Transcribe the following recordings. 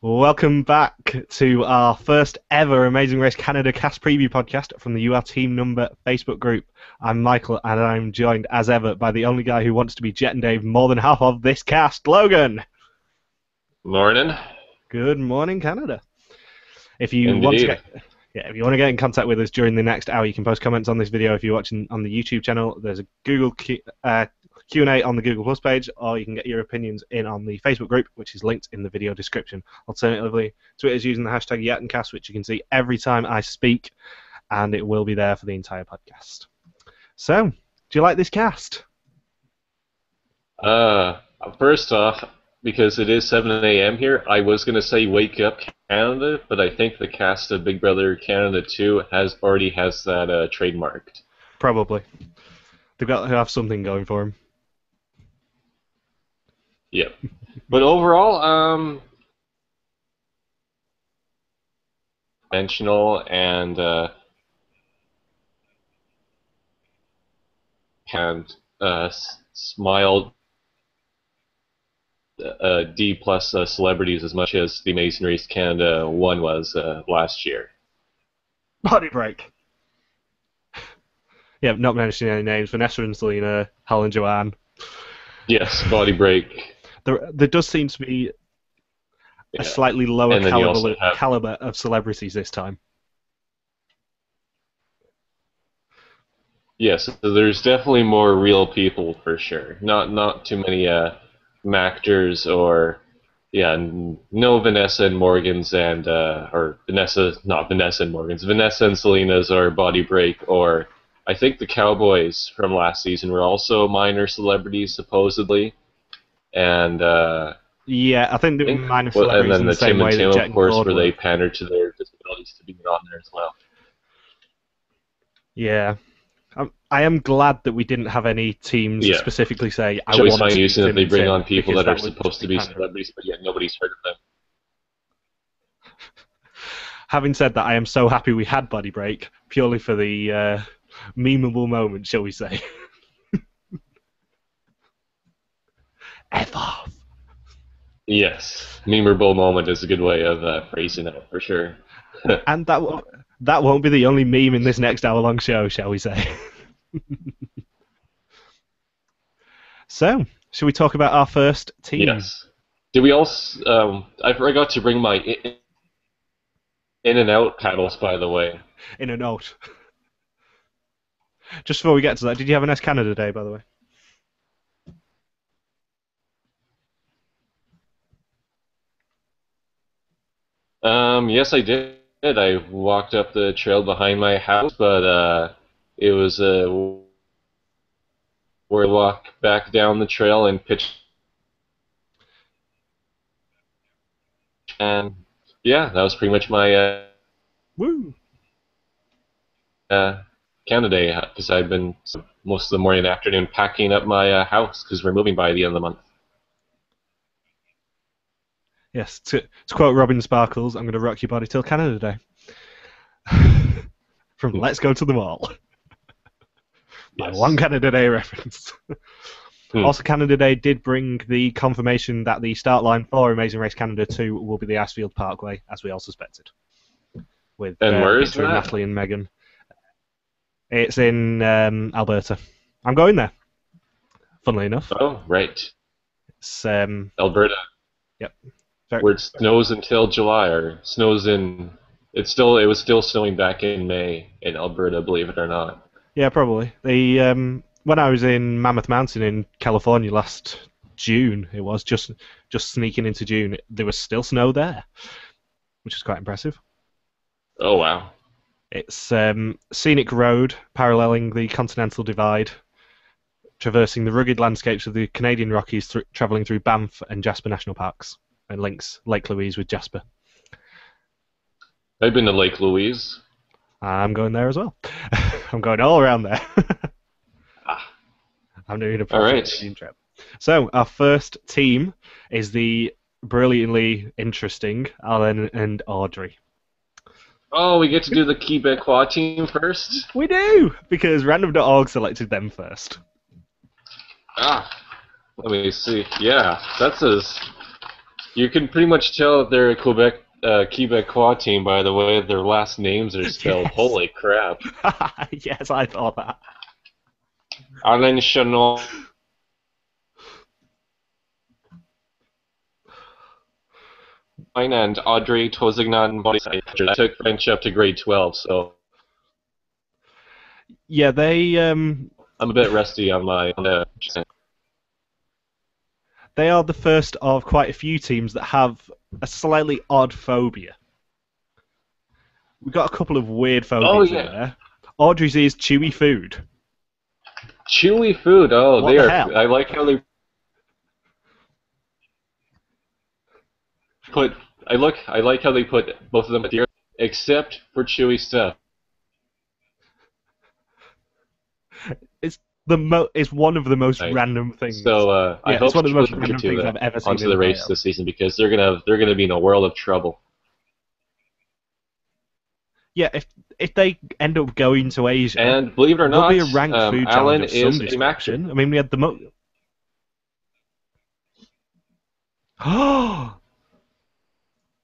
Welcome back to our first ever Amazing Race Canada cast preview podcast from the You Are Team Number Facebook group. I'm Michael, and I'm joined as ever by the only guy who wants to be Jet and Dave more than half of this cast, Logan. Morning. Good morning, Canada. If you Indeed. want to get in contact with us during the next hour, you can post comments on this video if you're watching on the YouTube channel. There's a Google Q&A on the Google Plus page, or you can get your opinions in on the Facebook group, which is linked in the video description. Alternatively, Twitter's using the hashtag yatncast, which you can see every time I speak, and it will be there for the entire podcast. So, do you like this cast? First off, because it is 7 a.m. here, I was going to say Wake Up Canada, but I think the cast of Big Brother Canada 2 already has that trademarked. Probably. They've got to have something going for them. Yep. But overall, conventional and smiled D plus celebrities as much as the Amazing Race Canada 1 was last year. Body break. Yeah, not mentioning any names. Vanessa and Selena, Hal and Joanne. Yes, body break. There does seem to be a slightly lower caliber of celebrities this time. Yes, there's definitely more real people for sure. Not too many actors or no Vanessa and Morgans and or Vanessa, not Vanessa and Morgans, Vanessa and Selena's or body break, or I think the Cowboys from last season were also minor celebrities supposedly. And yeah, I think they were minor celebrities. And then the Tim and Tim, of course, where they pandered to their disabilities to be on there as well. Yeah, I am glad that we didn't have any teams specifically say I want. It's always that they bring on people that are supposed to be celebrities, but yet nobody's heard of them. Having said that, I am so happy we had Body Break purely for the memeable moment, shall we say? F off. Yes, memorable moment is a good way of phrasing it for sure. And that won't be the only meme in this next hour-long show, shall we say? So, shall we talk about our first team? Yes. Did we also? I forgot to bring my in and out paddles, by the way. In and out. Just before we get to that, did you have an S Canada Day, by the way? Yes, I did. I walked up the trail behind my house, but it was where I walk back down the trail and pitch. And yeah, that was pretty much my Canada Day, because I've been most of the morning and afternoon packing up my house because we're moving by the end of the month. Yes, to quote Robin Sparkles, I'm going to rock your body till Canada Day. From Let's Go to the Mall. My one Canada Day reference. Also, Canada Day did bring the confirmation that the start line for Amazing Race Canada 2 will be the Icefield Parkway, as we all suspected. With where is that? Natalie and Megan. It's in Alberta. I'm going there. Funnily enough. Oh, right. It's Alberta. Yep. Where it snows until July, or snows in. It was still snowing back in May in Alberta, believe it or not. Yeah, probably. When I was in Mammoth Mountain in California last June, it was just sneaking into June, there was still snow there, which is quite impressive. Oh wow! It's scenic road paralleling the Continental Divide, traversing the rugged landscapes of the Canadian Rockies, travelling through Banff and Jasper National Parks, and links Lake Louise with Jasper. I've been to Lake Louise. I'm going there as well. I'm going all around there. I'm doing a Canadian trip. So, our first team is the brilliantly interesting Alan and Audrey. Oh, we get to do the Quebecois team first? We do, because random.org selected them first. Let me see. Yeah, that's as You can pretty much tell that they're a Quebecois team by the way their last names are spelled. Yes. Holy crap! Yes, I thought that. Alain Chanot and Audrey Tozignan. I took French up to grade 12, so Yeah, they I'm a bit rusty on my. they are the first of quite a few teams that have a slightly odd phobia. We've got a couple of weird Oh phobias in yeah, there. Audrey's is chewy food. chewy food. Oh, What they the are. hell? I like how they put. I like how they put both of them here, except for chewy stuff. It's it's one of the most Right. random things. So I Yeah, it's hope one of the most Chewy make it random to things I've ever seen onto in a the race bio. this season because they're gonna be in a world of trouble. Yeah, if they end up going to Asia, And believe it or there'll be not, a ranked food challenge Alan of some is a actor. description. I mean, we had the Oh,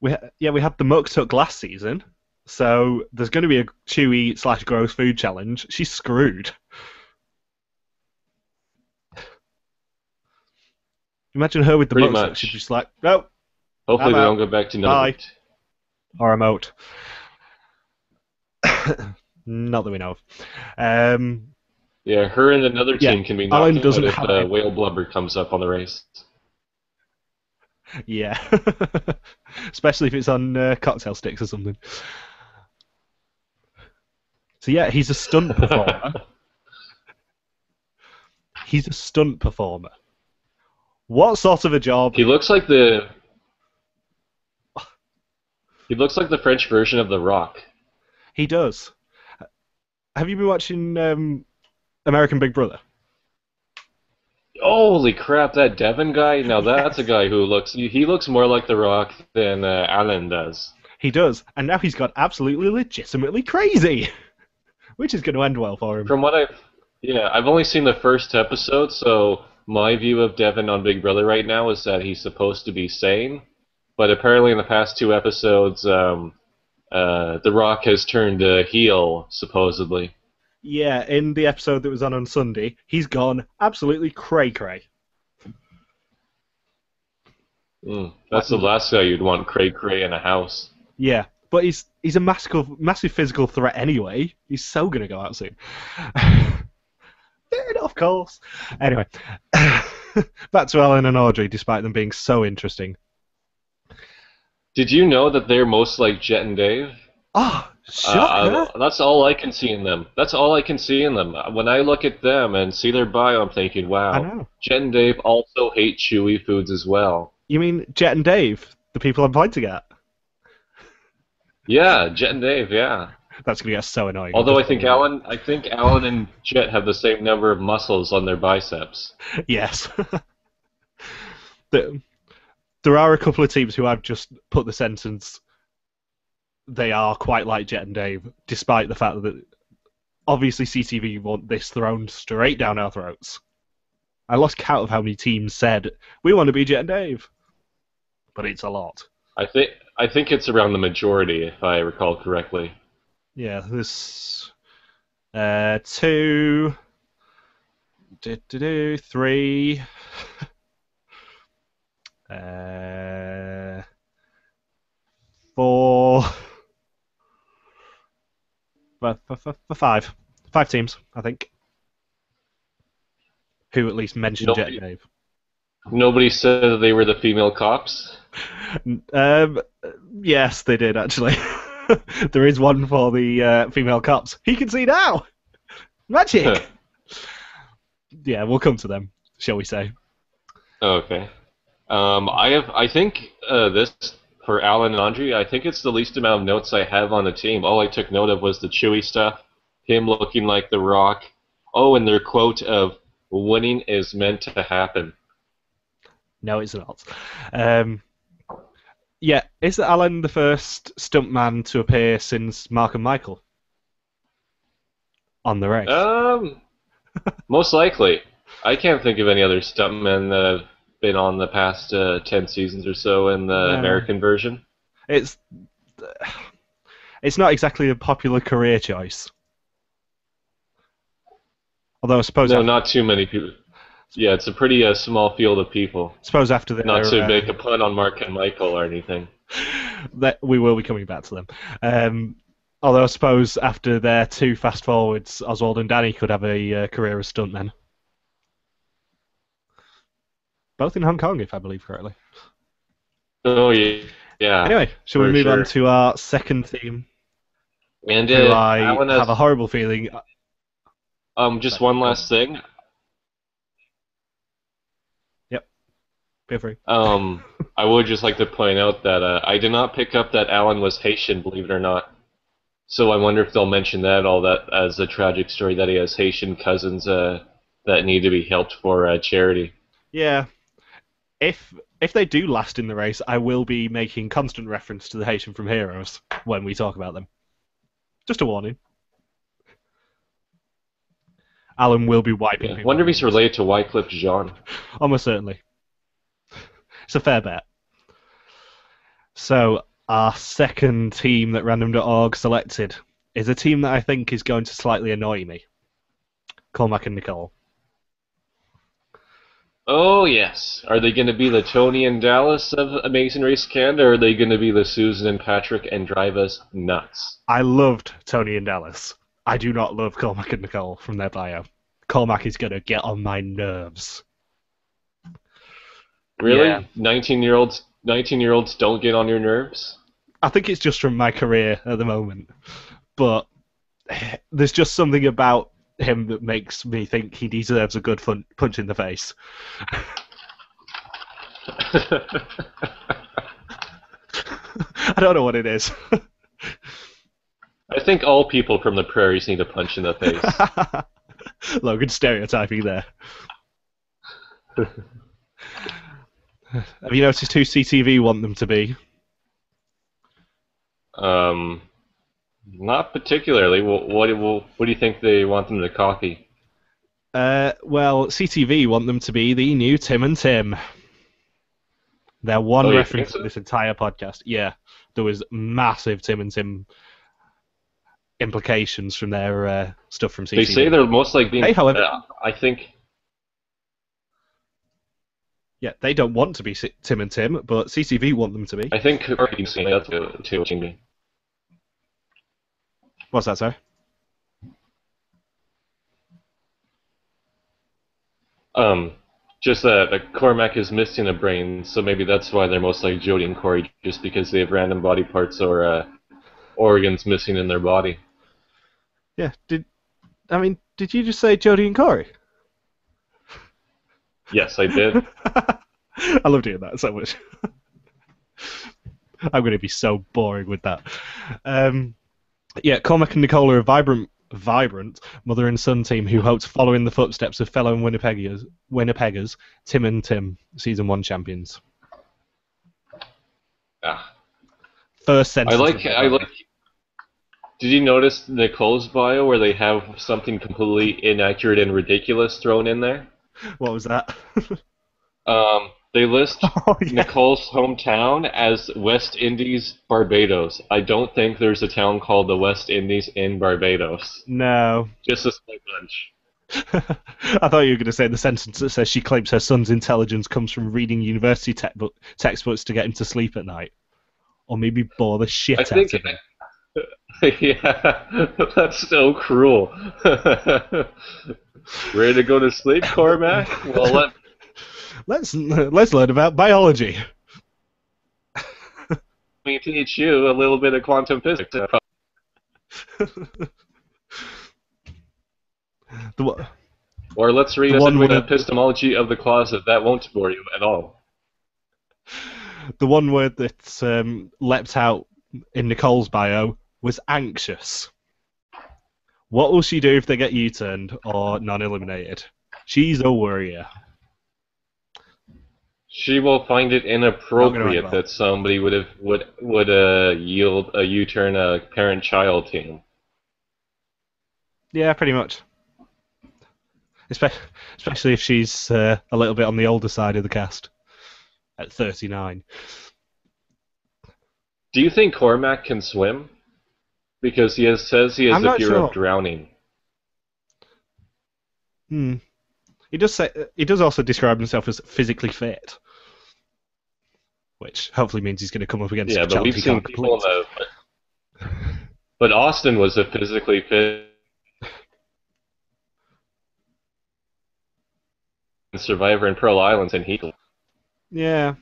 we had the Muck Tuck last season, so there's going to be a chewy / gross food challenge. She's screwed. Imagine her with the Pretty Muck Tuck. She'd much. just like, no, Hopefully I'm they don't out. go back to Bye. Nunavut. Or I'm out. Not that we know of. Yeah, her and another Yeah, team can be Alan knocked out doesn't if have whale blubber comes up on the race. Yeah. Especially if it's on cocktail sticks or something. So yeah, he's a stunt performer. He's a stunt performer. What sort of a job? He looks like the French version of The Rock. He does. Have you been watching American Big Brother? Holy crap, that Devin guy! Now that's a Yes. guy who he looks more like The Rock than Alan does. He does. And now he's got absolutely legitimately crazy. Which is going to end well for him. From what I've only seen the first episode, so my view of Devin on Big Brother right now is that he's supposed to be sane, but apparently in the past two episodes, The Rock has turned heel, supposedly. Yeah, in the episode that was on Sunday, he's gone absolutely cray-cray. That's the last guy you'd want cray cray in a house. Yeah, but he's a massive physical threat anyway. He's so gonna go out soon. Of course. Anyway, back to Alan and Audrey, despite them being so interesting. Did you know that they're most like Jet and Dave? Oh, shocker! That's all I can see in them. That's all I can see in them. When I look at them and see their bio, I'm thinking, I wow, know. Jet and Dave also hate chewy foods as well. You mean Jet and Dave, the people I'm pointing at? Yeah, Jet and Dave, yeah. That's gonna get so annoying. Although I think Alan and Jet have the same number of muscles on their biceps. Yes. There are a couple of teams who I've just put the sentence. They are quite like Jet and Dave, despite the fact that obviously CTV want this thrown straight down our throats. I lost count of how many teams said we want to be Jet and Dave, but it's a lot. I think it's around the majority, if I recall correctly. Yeah, there's 2, 3, 4, 5. 5 teams, I think, who at least mentioned Jet and Dave. Nobody said that they were the female cops. Yes, they did actually. There is one for the female cops. He can see now. Magic. Yeah, we'll come to them, shall we say? Okay. I think this for Alan and Andre. I think it's the least amount of notes I have on the team. All I took note of was the Chewy stuff, him looking like The Rock. Oh, and their quote of "Winning is meant to happen." No, it's not. Yeah, is Alan the first stuntman to appear since Mark and Michael on the race? Most likely. I can't think of any other stuntmen that have been on the past 10 seasons or so in the No, American version. it's it's not exactly a popular career choice. Although No, not too many people. Yeah, it's a pretty small field of people. after Not their to make a pun on Mark and Michael or anything. that we will be coming back to them. Although I suppose after their two fast forwards, Oswald and Danny could have a career as stuntmen. Both in Hong Kong, if I believe correctly. Oh yeah, yeah, Anyway, shall we for move on sure. to our second theme, And who I Alan have a has horrible feeling... just Sorry, one go on. last thing. Yep, feel free. I would just like to point out that I did not pick up that Alan was Haitian, believe it or not. So I wonder if they'll mention that all that as a tragic story that he has Haitian cousins that need to be helped for charity. Yeah, if they do last in the race, I will be making constant reference to the Haitian from Heroes when we talk about them. Just a warning. Alan will be wiping Yeah. people Wonder on if he's names. related to Wycliffe Jean. Almost certainly. It's a fair bet. So, our second team that random.org selected is a team that I think is going to slightly annoy me. Cormac and Nicole. Oh yes. Are they going to be the Tony and Dallas of Amazing Race Canada, or are they going to be the Susan and Patrick and drive us nuts? I loved Tony and Dallas. I do not love Cormac and Nicole from their bio. Cormac is going to get on my nerves. Yeah. Really? 19-year-olds don't get on your nerves? I think it's just from my career at the moment. But there's just something about him that makes me think he deserves a good punch in the face. I don't know what it is. I think all people from the prairies need a punch in the face. Logan stereotyping there. Have you noticed who CTV want them to be? Not particularly. What do you think they want them to copy? Well, CTV want them to be the new Tim and Tim. Their one Oh, you think reference so? in this entire podcast. Yeah, there was massive Tim and Tim implications from their stuff from CTV. They say they're most like being. Hey, however, I think. yeah, they don't want to be Tim and Tim, but CTV want them to be. I think already saying that to me. What's that, sorry? Just that Cormac is missing a brain, so maybe that's why they're most like Jodie and Corey, just because they have random body parts or organs missing in their body. Yeah, did you just say Jodie and Corey? Yes, I did. I love doing that so much. I'm going to be so boring with that. Yeah, Cormac and Nicole are a vibrant mother and son team who hope to follow in the footsteps of fellow Winnipeggers, Tim and Tim, Season 1 champions. Ah. First sentence. I like. Did you notice Nicole's bio where they have something completely inaccurate and ridiculous thrown in there? What was that? They list Oh, yeah. Nicole's hometown as West Indies, Barbados. I don't think there's a town called the West Indies in Barbados. No. Just a small bunch. I thought you were going to say the sentence that says she claims her son's intelligence comes from reading university textbooks to get him to sleep at night. Or maybe bore the shit I out think, of him. yeah, that's so cruel. Ready to go to sleep, Cormac? Well, Let's learn about biology. let me teach you a little bit of quantum physics. Or let's read the us one into the word, epistemology of the closet. That won't bore you at all. the one word that leapt out in Nicole's bio was anxious. What will she do if they get U-turned or non-eliminated? She's a worrier. She will find it inappropriate well. that somebody would yield a U-turn a parent-child team. Yeah, pretty much. Especially if she's a little bit on the older side of the cast at 39. Do you think Cormac can swim? Because says he has I'm a not fear of sure. drowning. Hmm. He does also describe himself as physically fit, which hopefully means he's going to come up against Yeah, a but challenge we've he seen can't people in complete. the. But Austin was a physically fit survivor in Pearl Islands, and he. Yeah,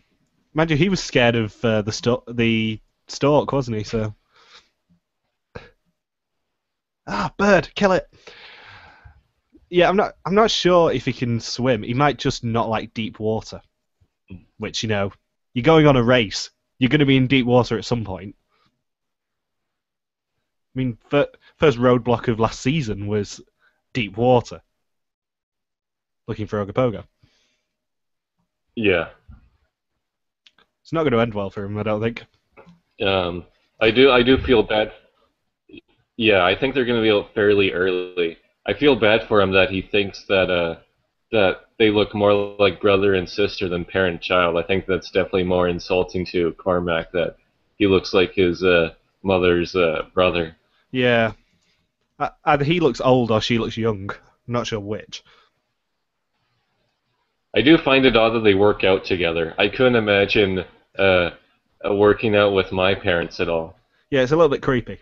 mind you, he was scared of the stork, wasn't he? So bird, kill it. Yeah, I'm not sure if he can swim. He might just not like deep water, which you're going on a race. You're going to be in deep water at some point. I mean, first roadblock of last season was deep water, looking for Ogopogo. Yeah. It's not going to end well for him, I don't think. Um, I do feel bad. Yeah, I think they're going to be fairly early. I feel bad for him that he thinks that they look more like brother and sister than parent child. I think that's definitely more insulting to Cormac that he looks like his mother's brother. Yeah, either he looks old or she looks young. I'm not sure which. I do find it odd that they work out together. I couldn't imagine working out with my parents at all. Yeah, it's a little bit creepy.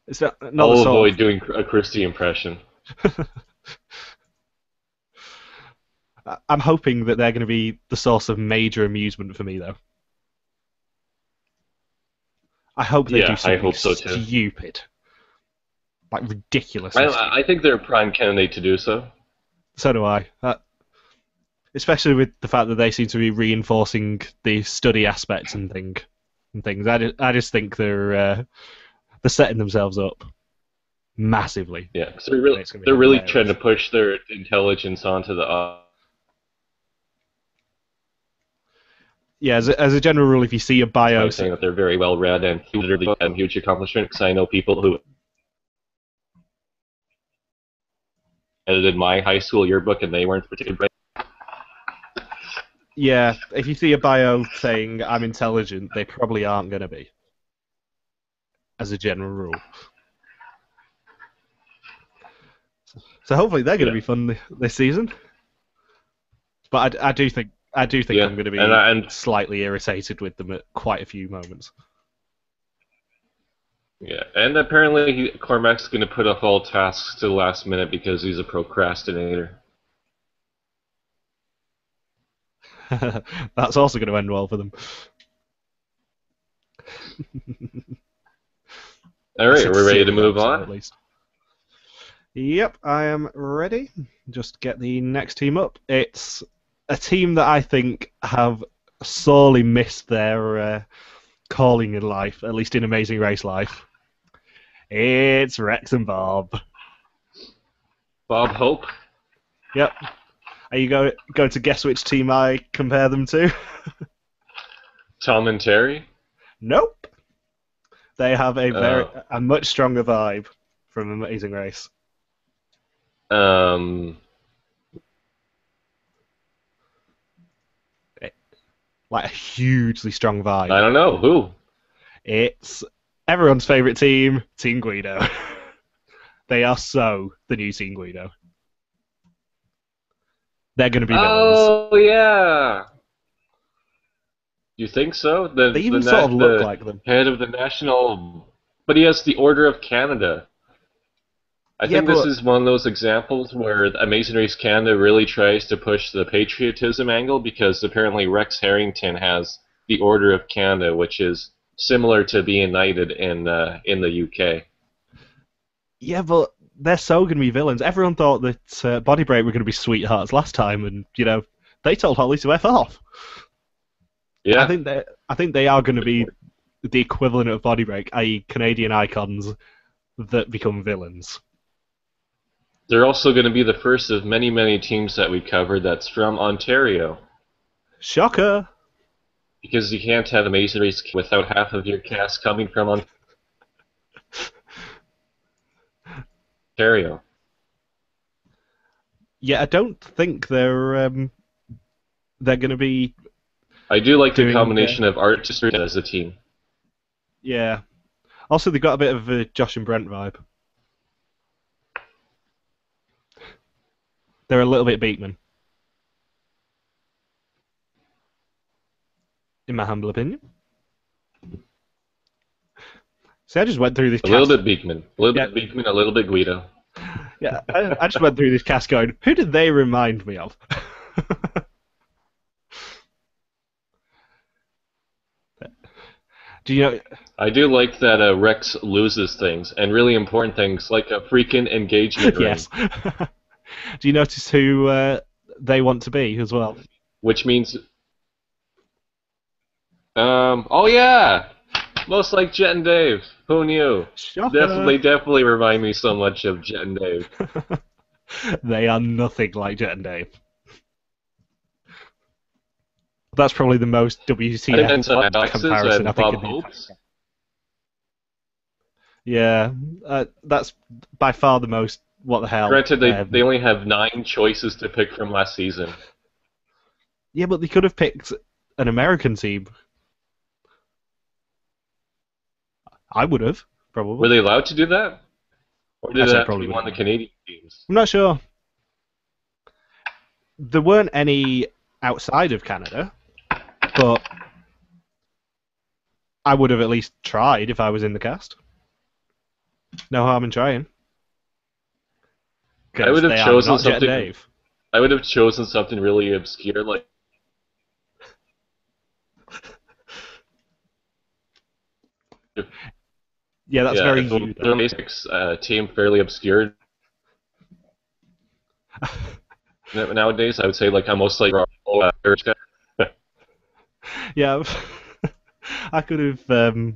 It's not the I'll sort avoid doing a Christie impression. of. I'm hoping that they're going to be the source of major amusement for me, though. I hope they do Yeah, I something hope so too. stupid, like ridiculously I, I stupid. think they're a prime candidate to do so. So do I. Especially with the fact that they seem to be reinforcing the study aspects and things. I just think they're setting themselves up massively. Yeah, 'cause And it's going to be they're really trying to hilarious. push their intelligence onto the Yeah, as a general rule, if you see a bio, by saying that they're very well read and huge accomplishment. Because I know people who edited my high school yearbook and they weren't particularly bright. yeah, if you see a bio saying I'm intelligent, they probably aren't going to be, as a general rule. So hopefully they're going to Yeah, be fun this season. But I do think yeah, I'm going to and be and slightly irritated with them at quite a few moments. yeah, and apparently Cormac's going to put off all tasks to the last minute because he's a procrastinator. That's also going to end well for them. All I right, we're ready to sincerely move hope so, at on. least. Yep, I am ready. Just get the next team up. It's a team that I think have sorely missed their calling in life, at least in Amazing Race life. It's Rex and Bob. Bob Hope, Yep. Are you going to guess which team I compare them to? Tom and Terry. Nope. They have Uh, a much stronger vibe from Amazing Race. um, Like a hugely strong I vibe. don't know who. It's everyone's favorite team, Team Guido. They are so the new Team Guido. They're going to be villains. Oh yeah, you think so? They even sort of look The like them. head of the national, but he has the Order of Canada. I Yeah, think this but is one of those examples where Amazing Race Canada really tries to push the patriotism angle because apparently Rex Harrington has the Order of Canada, which is similar to being knighted in the UK. yeah, but they're so going to be villains. Everyone thought that Body Break were going to be sweethearts last time, and they told Holly to f off. Yeah, I think they are going to be the equivalent of Body Break, i.e., Canadian icons that become villains. they're also going to be the first of many, many teams that we covered that's from Ontario. Shocker! Because you can't have Amazing Race without half of your cast coming from Ontario. Ontario. Yeah, I don't think they're going to be I do like the doing. combination of artistry as a team. Yeah. Also, they've got a bit of a Josh and Brent vibe. They're a little bit Beekman, in my humble opinion. See, I just went through this A little cast. bit Beekman. A little bit Beekman, a little bit Guido. Yeah, I just went through this cast going, who did they remind me of? Do you know? I do like that Rex loses things, and really important things, like a freaking engagement ring. Yes. Do you notice who they want to be as well? Which means... oh yeah! Most like Jet and Dave. Who knew? Shocker. They definitely remind me so much of Jet and Dave. They are nothing like Jet and Dave. That's probably the most WTF comparison I think. Yeah, that's by far the most. What the hell? Granted, they only have 9 choices to pick from last season. Yeah, but they could have picked an American team. I would have, probably. Were they allowed to do that? Or did it have to be one of the Canadian teams? I'm not sure. There weren't any outside of Canada, but I would have at least tried if I was in the cast. No harm in trying. I would have chosen something. I would have chosen something really obscure, like. Yeah, that's very you. Team fairly obscure. Nowadays, I would say like I'm most like. Yeah, I could have.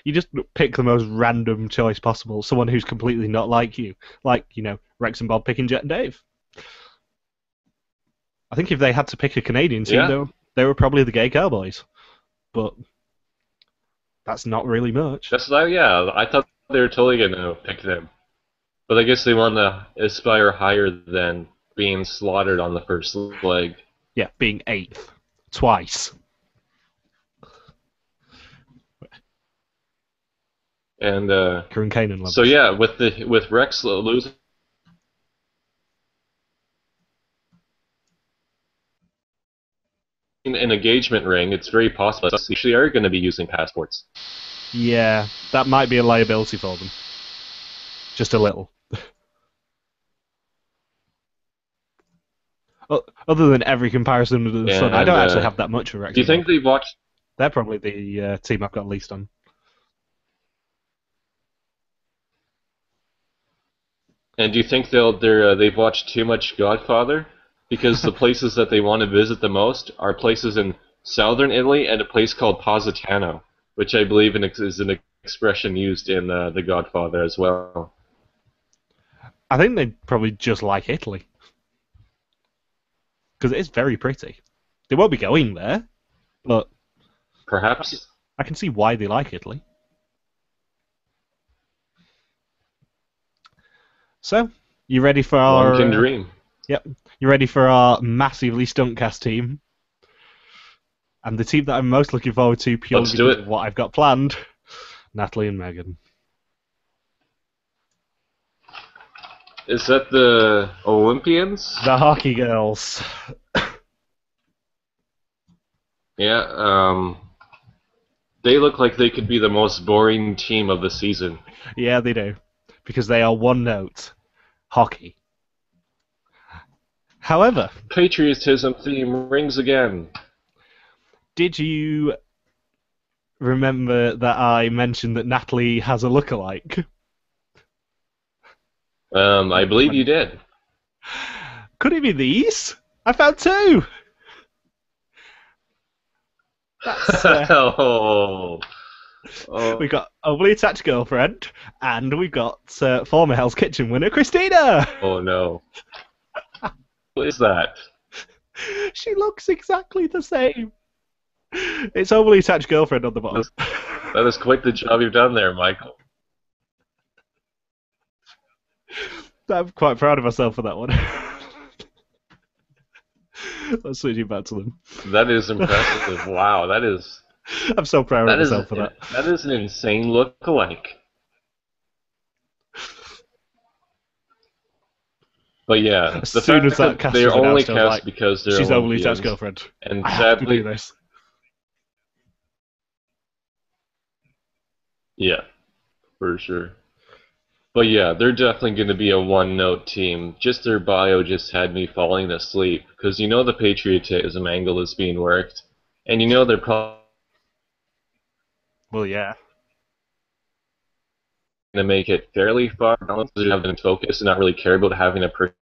You just pick the most random choice possible. Someone who's completely not like you, like Rex and Bob picking Jet and Dave. I think if they had to pick a Canadian team, they were probably the Gay Cowboys, but that's not really much. I thought they were totally gonna pick them, but I guess they want to aspire higher than being slaughtered on the first leg. Yeah, being 8th twice. And so yeah, with Rex losing an engagement ring, it's very possible that they actually are going to be using passports. Yeah, that might be a liability for them. Just a little. Other than every comparison under the sun, I don't actually have that much for Rex. Do you think they've watched? They're probably the team I've got least on. And do you think they've watched too much Godfather? Because the places that they want to visit the most are places in southern Italy and a place called Positano, which I believe is an expression used in The Godfather as well. I think they probably just like Italy. Because it is very pretty. They won't be going there, but... Perhaps. I can see why they like Italy. So, you ready for our... One can dream. Yep. You ready for our massively stuntcast team? And the team that I'm most looking forward to purely because of what I've got planned, Natalie and Megan. Is that the Olympians? The hockey girls. Yeah, they look like they could be the most boring team of the season. Yeah, they do. Because they are one note. Hockey. However... Patriotism theme rings again. Did you remember that I mentioned that Natalie has a lookalike? I believe you did. Could it be these? I found 2! That's, We've got Overly Attached Girlfriend, and we've got former Hell's Kitchen winner, Christina! Oh no. What is that? She looks exactly the same. It's Overly Attached Girlfriend on the bottom. That is quite the job you've done there, Michael. I'm quite proud of myself for that one. Let's switch you back to them. That is impressive. Wow, I'm so proud of myself for that. that is an insane look-alike. But yeah, As the soon fact as that that cast they're was only announced, I was cast like, because they're she's overly attached Olympians, girlfriend. and I have to do sadly, this. yeah, for sure. But yeah, they're definitely going to be a one-note team. Just their bio just had me falling asleep because you know the patriotism angle is being worked, and you know they're probably Well, yeah. going to make it fairly far balanced. They have been focused and not really care about having a personality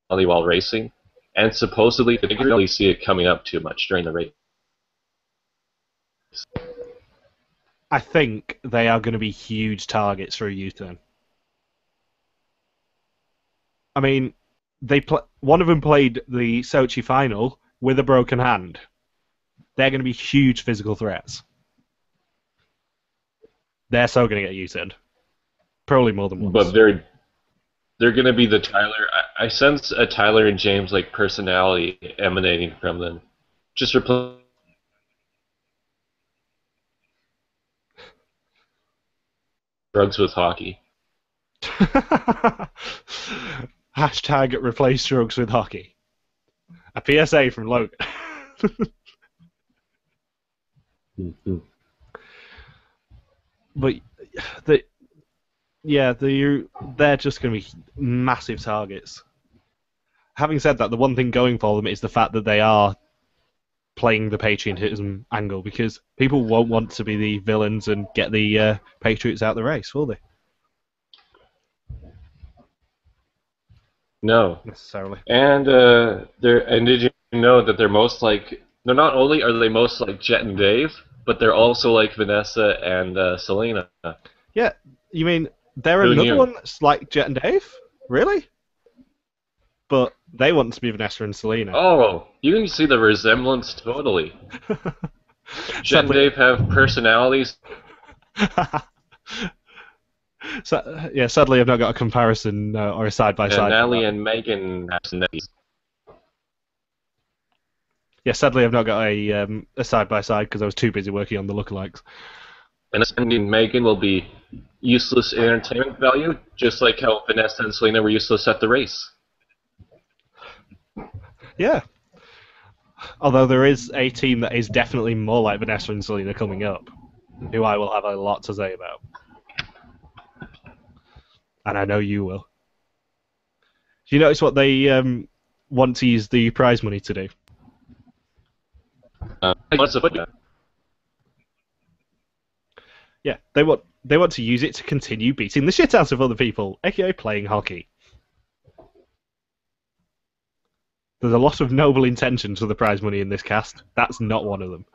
while racing. And supposedly, they didn't really see it coming up too much during the race. I think they are going to be huge targets for a U-turn. I mean, one of them played the Sochi final with a broken hand. They're going to be huge physical threats. They're so going to get U-turned. Probably more than once. But they're going to be the Tyler. I sense a Tyler and James like personality emanating from them. Just replace drugs with hockey. Hashtag replace drugs with hockey. A PSA from Logan. Mm-hmm. But they're just going to be massive targets. Having said that, the one thing going for them is the fact that they are playing the patriotism angle, because people won't want to be the villains and get the Patriots out of the race, will they? No. Necessarily. And did you know that they're not only are they most like Jet and Dave, but they're also like Vanessa and Selena. Yeah, you mean they're Who another knew? one that's like Jet and Dave? Really? But they want to be Vanessa and Selena. Oh, you can see the resemblance totally. Jet and Sadly, Dave have personalities. sadly, I've not got a comparison or a side by And side. Natalie and Megan have personalities. Yeah, sadly, I've not got a side by side because I was too busy working on the lookalikes. And Megan will be useless in entertainment value, just like how Vanessa and Selena were useless at the race. Yeah. Although there is a team that is definitely more like Vanessa and Selena coming up, who I will have a lot to say about. And I know you will. Do you notice what they want to use the prize money to do? What's the point? Yeah, they want to use it to continue beating the shit out of other people, aka playing hockey. There's a lot of noble intentions for the prize money in this cast. That's not one of them.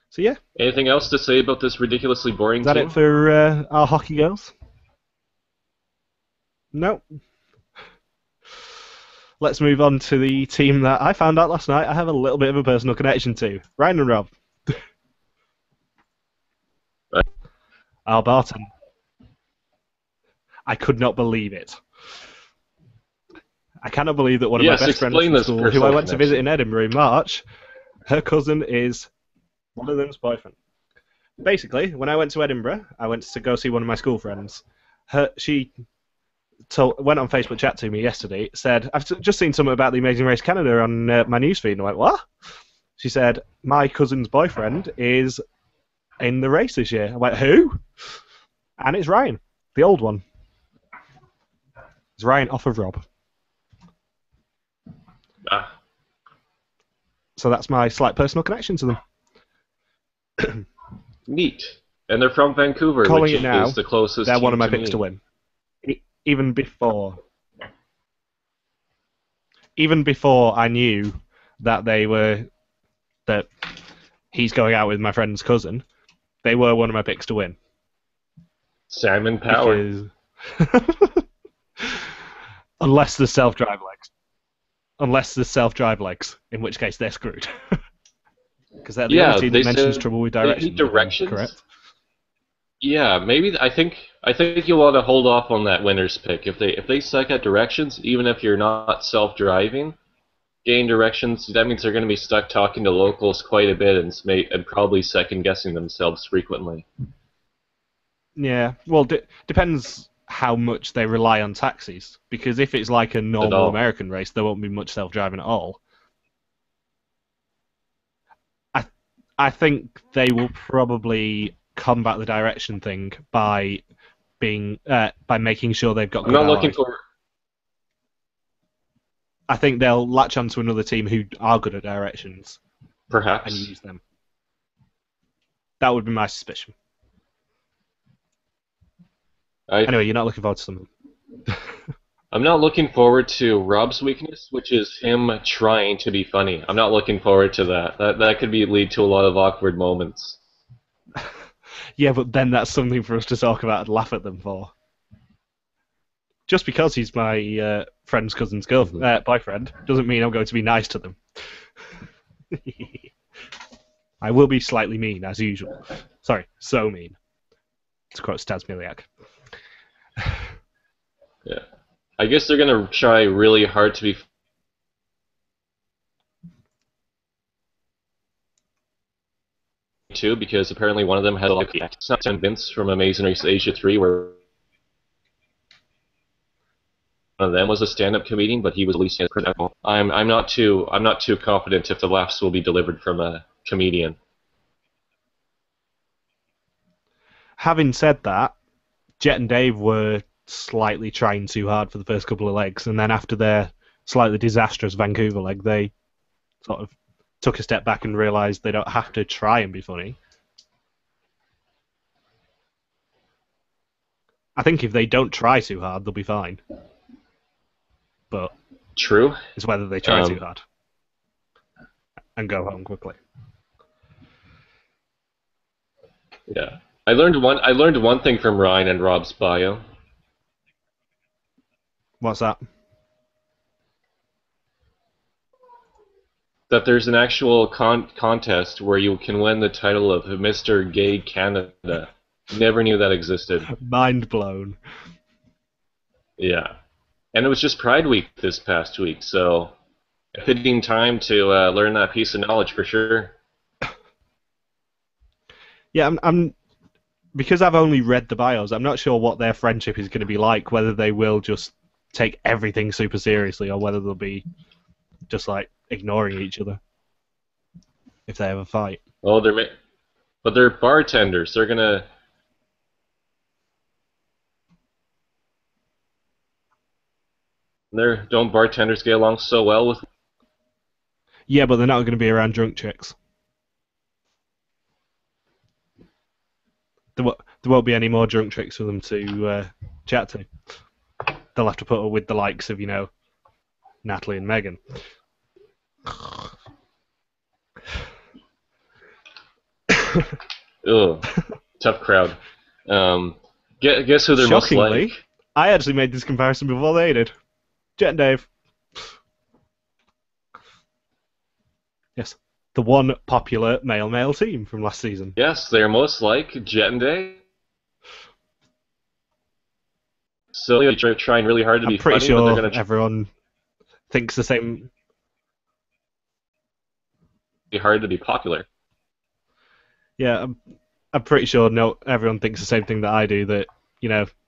So yeah. Anything else to say about this ridiculously boring Is that team? it for our hockey girls? No. Let's move on to the team that I found out last night I have a little bit of a personal connection to. Ryan and Rob. Our Barton. I could not believe it. I cannot believe that one of my best friends from school, who I went to visit in Edinburgh in March, her cousin is one of them's boyfriend. Basically, when I went to Edinburgh, I went to go see one of my school friends. She went on Facebook chat to me yesterday, said, I've just seen something about the Amazing Race Canada on my newsfeed, and I went, what? She said, my cousin's boyfriend is in the race this year. I went, who? And it's Ryan, the old one. It's Ryan off of Rob. So that's my slight personal connection to them. Neat. And they're from Vancouver, Calling which it now, is the closest they're team one of my to picks me. to win. Even before I knew that that he's going out with my friend's cousin, they were one of my picks to win. Salmon power. Unless the self-drive legs. unless there's self-drive legs, in which case they're screwed. Because they're the only Yeah, team they that mentions said trouble with they need directions, if I'm directions. correct. Yeah, maybe I think you want to hold off on that winner's pick. If they suck at directions, even if you're not self-driving, gain directions, that means they're going to be stuck talking to locals quite a bit and probably second guessing themselves frequently. Yeah, well, depends how much they rely on taxis. Because if it's like a At normal all. American race, there won't be much self-driving at all. I I think they will probably combat the direction thing by making sure they've got I'm good not looking allies. for I think they'll latch onto another team who are good at directions and perhaps. use them. That would be my suspicion. I Anyway, you're not looking forward to something. I'm not looking forward to Rob's weakness, which is him trying to be funny. I'm not looking forward to that. That could lead to a lot of awkward moments. Yeah, but then that's something for us to talk about and laugh at them for. Just because he's my friend's cousin's boyfriend doesn't mean I'm going to be nice to them. I will be slightly mean, as usual. Sorry, so mean. To quote Stas Miliak. Yeah. I guess they're gonna try really hard to be too, because apparently one of them had like and Vince from Amazing Race Asia 3, where one of them was a stand-up comedian, but he was at least critical. I'm not too confident if the laughs will be delivered from a comedian. Having said that, Jet and Dave were slightly trying too hard for the first couple of legs, and then after their slightly disastrous Vancouver leg, they sort of took a step back and realised they don't have to try and be funny. I think if they don't try too hard, they'll be fine. But True. it's whether they try too Um, hard and go home quickly. yeah. I learned one thing from Ryan and Rob's bio. What's that? That there's an actual contest where you can win the title of Mr. Gay Canada. Never knew that existed. Mind blown. Yeah. And it was just Pride Week this past week, so a fitting time to learn that piece of knowledge for sure. Yeah, I'm because I've only read the bios. I'm not sure what their friendship is going to be like. Whether they will just take everything super seriously, or whether they'll be just like ignoring each other if they ever fight. Oh, but they're bartenders. They're gonna. Don't bartenders get along so well with? Yeah, but they're not going to be around drunk chicks. There won't be any more drunk chicks for them to chat to. They'll have to put her with the likes of, Natalie and Megan. Ugh, tough crowd. Guess who they're most Shockingly, like? I actually made this comparison before they did. Jet and Dave. Yes, the one popular male-male team from last season. Yes, they're most like Jet and Day. So they're trying really hard to I'm be pretty funny, but they're sure gonna everyone thinks the same. try hard to be popular. Yeah, I'm pretty sure everyone thinks the same thing that I do, that,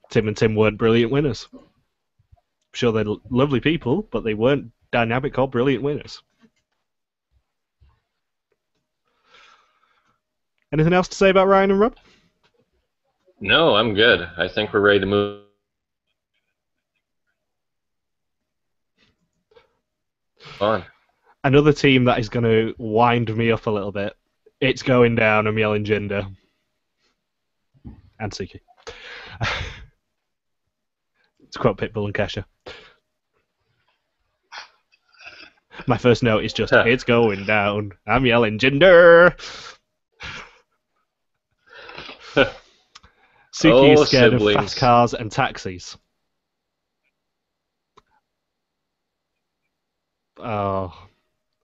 Tim and Tim weren't brilliant winners. I'm sure they're lovely people, but they weren't dynamic or brilliant winners. Anything else to say about Ryan and Rob? No, I'm good. I think we're ready to move on. Another team that is going to wind me up a little bit. It's going down. I'm yelling gender. And Suki. To quote Pitbull and Kesha. My first note is just, it's going down. I'm yelling gender. Suki is scared of fast cars and taxis. Oh,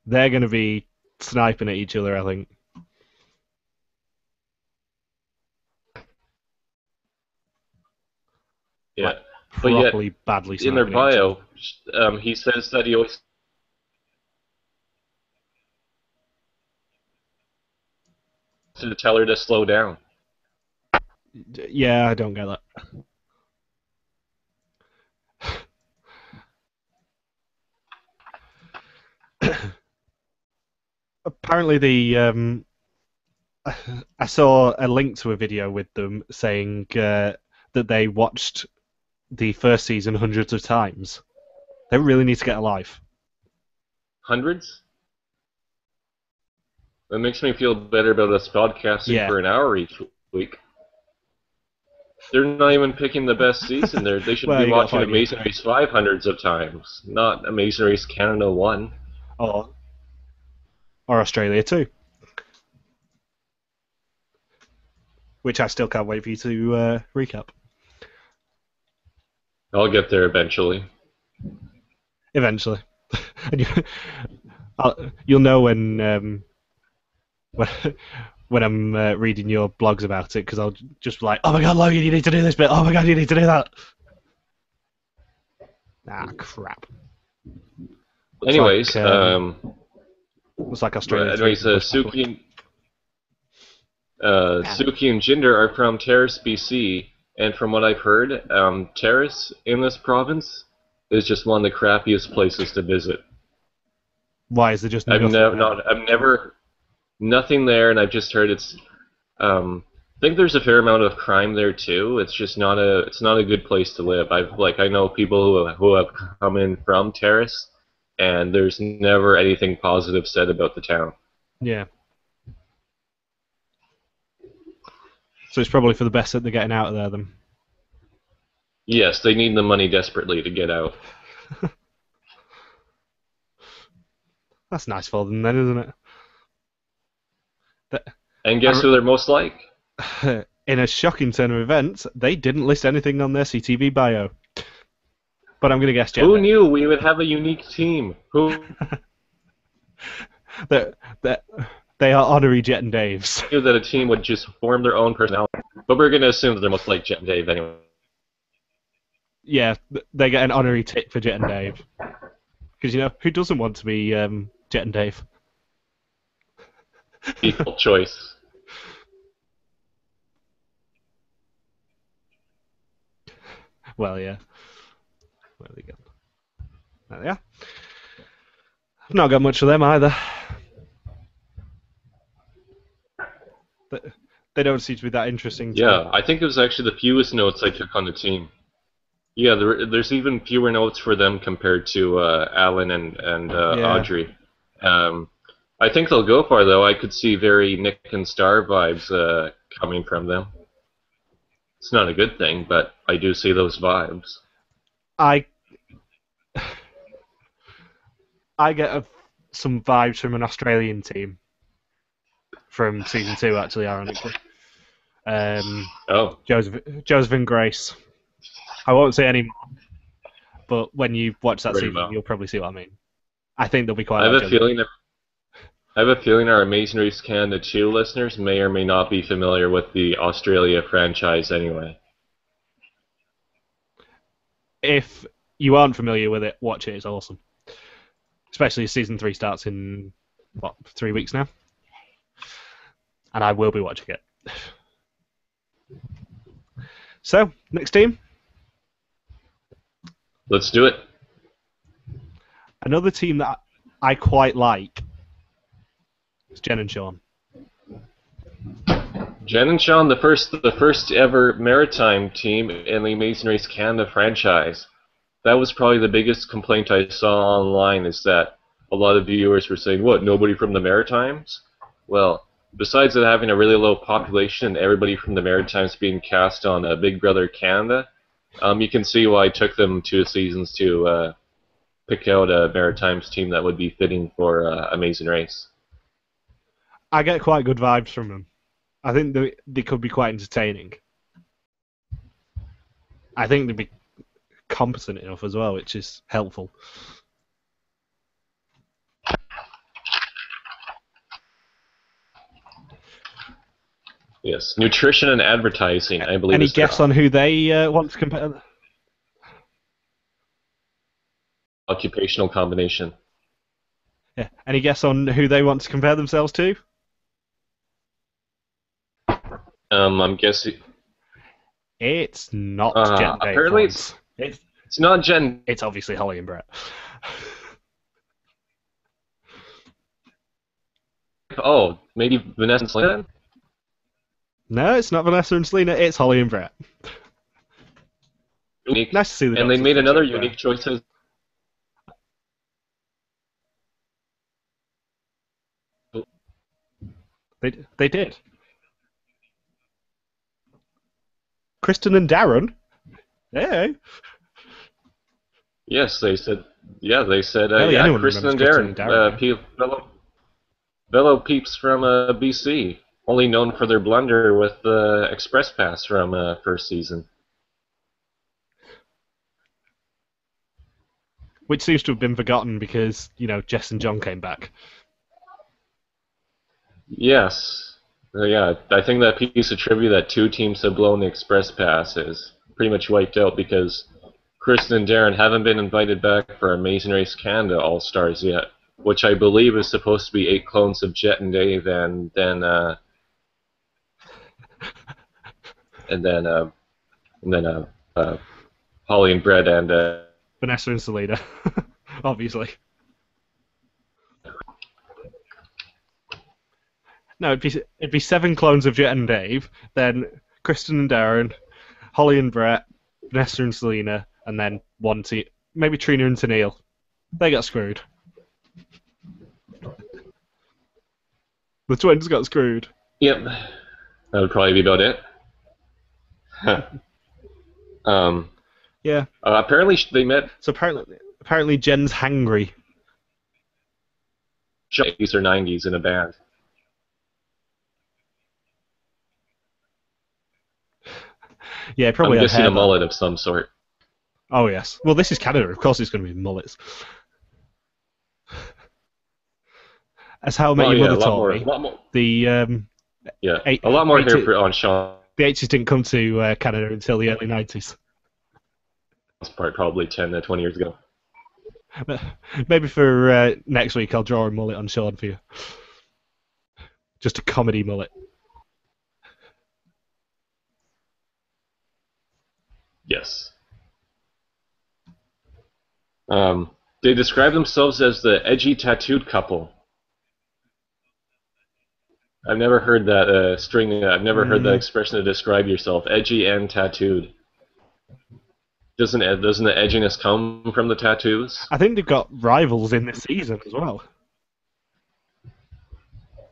they're going to be sniping at each other, I think. Yeah, Like, but yet properly badly in their sniping at each other. bio, he says that he always to tell her to slow down. Yeah, I don't get that. Apparently, I saw a link to a video with them saying that they watched the first season hundreds of times. They really need to get a life. Hundreds? It makes me feel better about us podcasting Yeah. for an hour each week. They're not even picking the best season. They should Well, be you got to watching find your Amazing Race 5 hundreds of times, not Amazing Race Canada 1. or or Australia too, which I still can't wait for you to recap. I'll get there eventually. Eventually, and you'll know when when I'm reading your blogs about it, because I'll just be like, "Oh my god, Logan, you need to do this bit. Oh my god, you need to do that." Ah, crap. Looks Anyways, like Australia 3 anyways, can push back a week. Suki and Jinder are from Terrace, BC, and from what I've heard, Terrace in this province is just one of the crappiest places to visit. Why is there just nothing there? I've never nothing there, and I've just heard it's. I think there's a fair amount of crime there too. It's not a good place to live. I know people who have come in from Terrace, and there's never anything positive said about the town. Yeah. So it's probably for the best that they're getting out of there, then. Yes, they need the money desperately to get out. That's nice for them, then, isn't it? And guess who they're most like? In a shocking turn of events, they didn't list anything on their CTV bio. But I'm going to guess Jet. Who knew we would have a unique team? Who they are honorary Jet and Daves. knew that a team would just form their own personality? But we're going to assume that they're most like Jet and Dave anyway. Yeah, they get an honorary tick for Jet and Dave. Because, you know, who doesn't want to be Jet and Dave? Equal choice. Well, yeah. There we go. There they are. I've not got much of them either. They don't seem to be that interesting. Yeah, I think it was actually the fewest notes I took on the team. Yeah, there's even fewer notes for them compared to Alan and Yeah. Audrey. I think they'll go far, though. I could see very Nick and Star vibes coming from them. It's not a good thing, but I do see those vibes. I get some vibes from an Australian team from season 2, actually, ironically. Joseph and Grace. I won't say any more, but when you watch that season, you'll probably see what I mean. I think they'll be quite. I have a feeling our Amazing Race Canada 2 listeners may or may not be familiar with the Australia franchise anyway. If you aren't familiar with it, watch it. It's awesome. Especially season 3 starts in, 3 weeks now? And I will be watching it. So, next team. Let's do it. Another team that I quite like is Jen and Sean. Jen and Sean, the first ever maritime team in the Amazing Race Canada franchise. That was probably the biggest complaint I saw online, is that a lot of viewers were saying, what, nobody from the Maritimes? Well, besides it having a really low population and everybody from the Maritimes being cast on Big Brother Canada, you can see why it took them 2 seasons to pick out a Maritimes team that would be fitting for Amazing Race. I get quite good vibes from them. I think they could be quite entertaining. I think they'd be competent enough as well, which is helpful. Yes, nutrition and advertising, I believe, Any is their guess on who they want to compare? occupational combination. Yeah. Any guess on who they want to compare themselves to? I'm guessing. It's not Jet and Dave, Apparently, Lawrence. it's not Jen. It's obviously Holly and Brett. Oh, maybe Vanessa and Selena? No, it's not Vanessa and Selena. It's Holly and Brett. Unique. Nice to see the And they Doctors made touch another up, unique choice. They did. Kristen and Darren. Yeah. Yes, they said. Yeah, they said. Barely Yeah, anyone Kristen remembers and Kristen and Darren, Darren. fellow peeps from BC, only known for their blunder with the Express Pass from first season. Which seems to have been forgotten because, Jess and John came back. Yes. Yeah, I think that piece of trivia that two teams have blown the Express Pass is pretty much wiped out because Kristen and Darren haven't been invited back for Amazing Race Canada All Stars yet, which I believe is supposed to be 8 clones of Jet and Dave, and then Holly and Brett and Vanessa and Selena, obviously. No, it'd be 7 clones of Jet and Dave, then Kristen and Darren, Holly and Brett, Vanessa and Selena, and then one team, maybe Trina and Tennille. They got screwed. The twins got screwed. Yep, that would probably be about it. Yeah. Apparently they met. So apparently Jen's hangry. 80s or 90s in a band. Yeah, probably. I'm guessing hair a mullet of some sort. Oh yes. Well, this is Canada. Of course, it's going to be mullets. As How I Met Your Mother taught me, the a lot more hair on Sean. The 80s didn't come to Canada until the early 90s. Probably 10 to 20 years ago. Maybe for next week, I'll draw a mullet on Sean for you. Just a comedy mullet. Yes. They describe themselves as the edgy tattooed couple. I've never heard that string. I've never heard that expression to describe yourself. Edgy and tattooed. Doesn't the edginess come from the tattoos? I think they've got rivals in this season as well.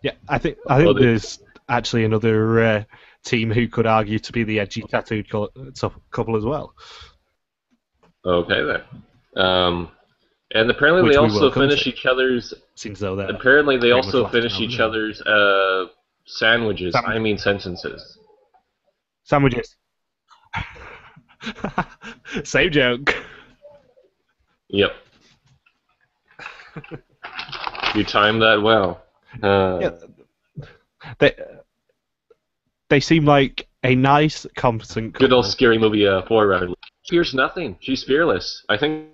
Yeah, I think there's actually another team who could argue to be the edgy tattooed couple as well. Okay then. And apparently they also finish each other's. Seems though that. Apparently they also finish each other's sandwiches. I mean sentences. Sandwiches. Same joke. Yep. You timed that well. Yeah. They seem like a nice, competent couple. Good old scary movie forerunner. She fears nothing. She's fearless. I think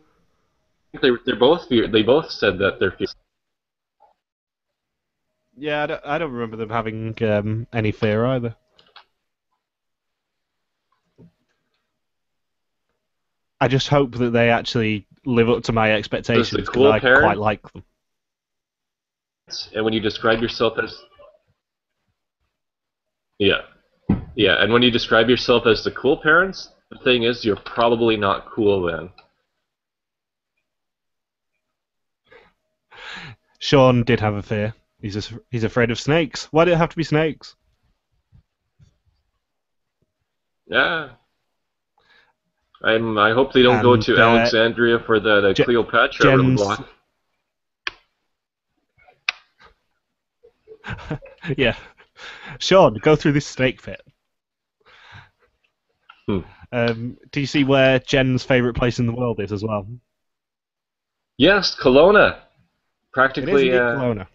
they're both they both said that they're fearless. Yeah, I don't remember them having any fear either. I just hope that they actually live up to my expectations because I quite like them. And when you describe yourself as... Yeah, and when you describe yourself as the cool parents, the thing is, you're probably not cool then. Sean did have a fear. He's afraid of snakes. Why did it have to be snakes? Yeah. I hope they don't go to Alexandria for that Cleopatra block. Yeah. Sean, go through this snake pit. Do you see where Jen's favourite place in the world is as well? Yes, Kelowna. Practically. It is Kelowna.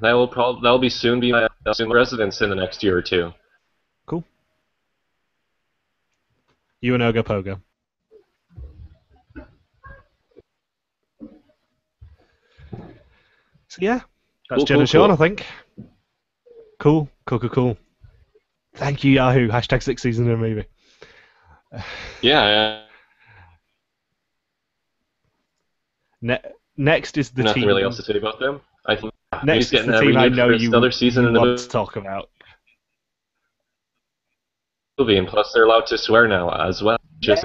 that'll be soon be my residence in the next year or two. Cool. You and Oga Pogo. So yeah, that's Cool, Jen cool, and Sean, cool. I think. Cool. Thank you, Yahoo. Hashtag 6 seasons in a movie. Yeah, Next is the nothing really team. else to say about them. I think he's Next is getting the team I renewed know for another season you in the want to talk about. movie, and plus they're allowed to swear now as well, which is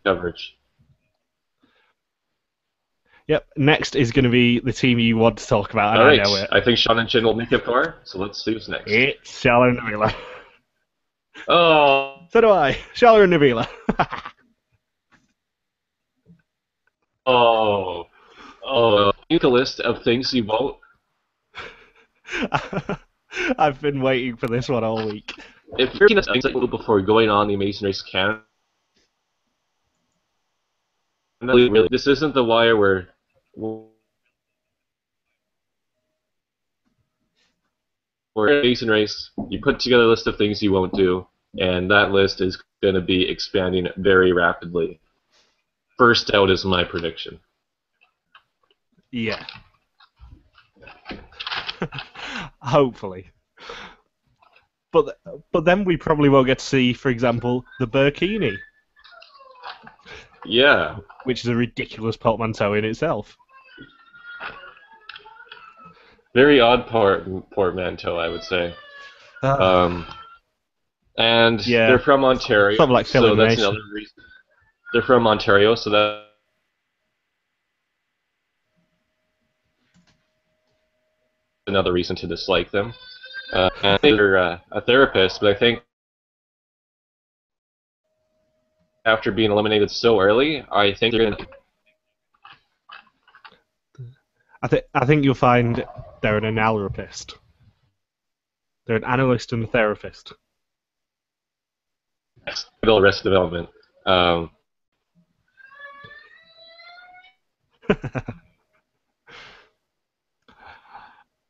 coverage. Yep. Next is going to be the team you want to talk about, and All I right, know it. I think Sean and Jin will make it far. So let's see who's next. It's Shala and Nabila. Oh, So do I. Shala and Nabila. Make a list of things you won't. I've been waiting for this one all week. If you're looking at things before going on the Amazing Race Canada, really, this isn't the wire where Amazing Race, you put together a list of things you won't do, and that list is going to be expanding very rapidly. First out is my prediction. Yeah. Hopefully. But then we probably won't get to see, for example, the burkini. Yeah. Which is a ridiculous portmanteau in itself. Very odd portmanteau, I would say. And yeah. They're from Ontario, something like so that's another reason. They're from Ontario, so that's another reason to dislike them. And they're a therapist, but I think after being eliminated so early, I think they're gonna. I think you'll find they're an analyst. They're an analyst and a therapist. Build Arrested Development.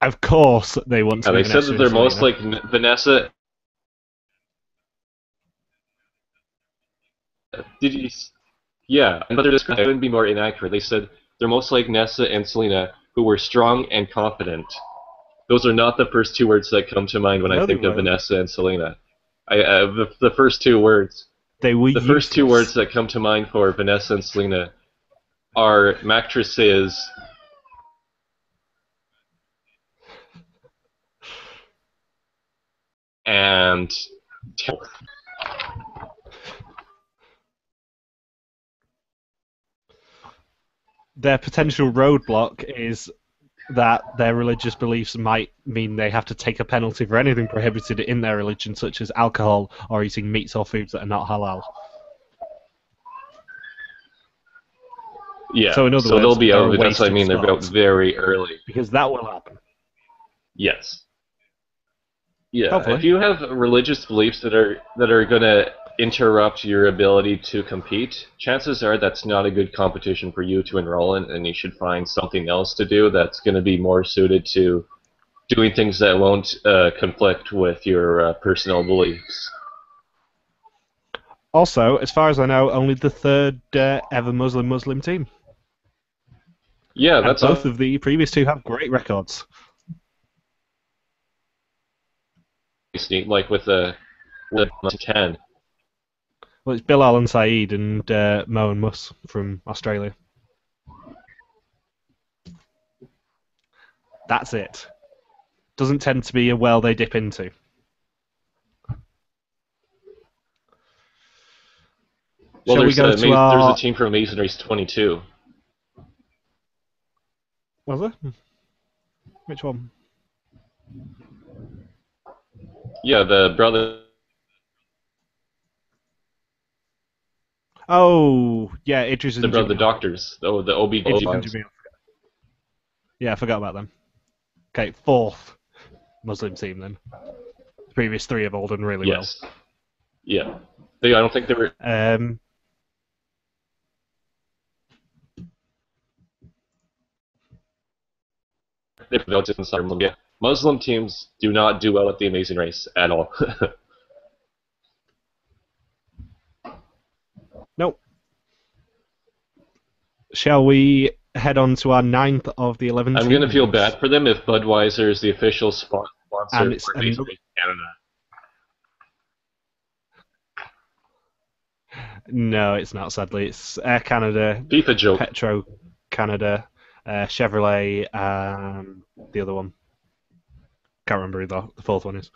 Of course, they want to. They be said that they're most like Vanessa. Did you? Yeah, but they're just couldn't be more inaccurate. They said they're most like Nessa and Selena, who were strong and confident. Those are not the first two words that come to mind when I think of Vanessa and Selena. The first two words. The first two words that come to mind for Vanessa and Selena are mattresses and their potential roadblock is that their religious beliefs might mean they have to take a penalty for anything prohibited in their religion, such as alcohol or eating meats or foods that are not halal. Yeah, so in other words, they'll be out. That's what I mean. They're out very early. Because that will happen. Yes. Yeah. Hopefully. If you have religious beliefs that are going to interrupt your ability to compete, chances are that's not a good competition for you to enroll in, and you should find something else to do that's going to be more suited to doing things that won't conflict with your personal beliefs. Also, as far as I know, only the third ever Muslim team. Yeah, that's both of the previous two have great records. Like with the 10. Well, it's Bilal and Saeed and Mo and Mus from Australia. That's it. Doesn't tend to be a well they dip into. Well, there's there's a team from Amazing Race 22. Was there? Which one? Yeah, the brother. Oh, yeah, Idris and the doctors. Oh, the OB. Yeah, I forgot about them. Okay, fourth Muslim team then. The previous three have all done really well. Yeah. I don't think they were. they're voted in soccer. Yeah. Muslim teams do not do well at the Amazing Race at all. Nope. Shall we head on to our 9th of the 11 I'm teams? going to feel bad for them if Budweiser is the official sponsor And it's for Amazing Race Canada. No, it's not, sadly. It's Air Canada, FIFA joke. Petro Canada, Chevrolet, and the other one. Can't remember who the fourth one is.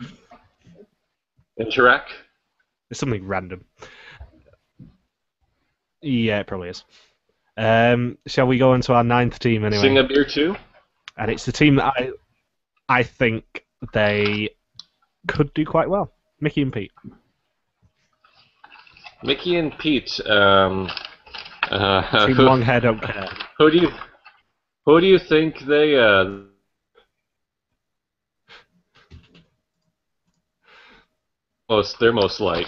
Interac? It's something random. Yeah, it probably is. Shall we go into our 9th team anyway? Sing a beer too? And it's the team that I think they could do quite well. Mickey and Pete. Mickey and Pete. Team long hair don't care. Who do you think they they're most like?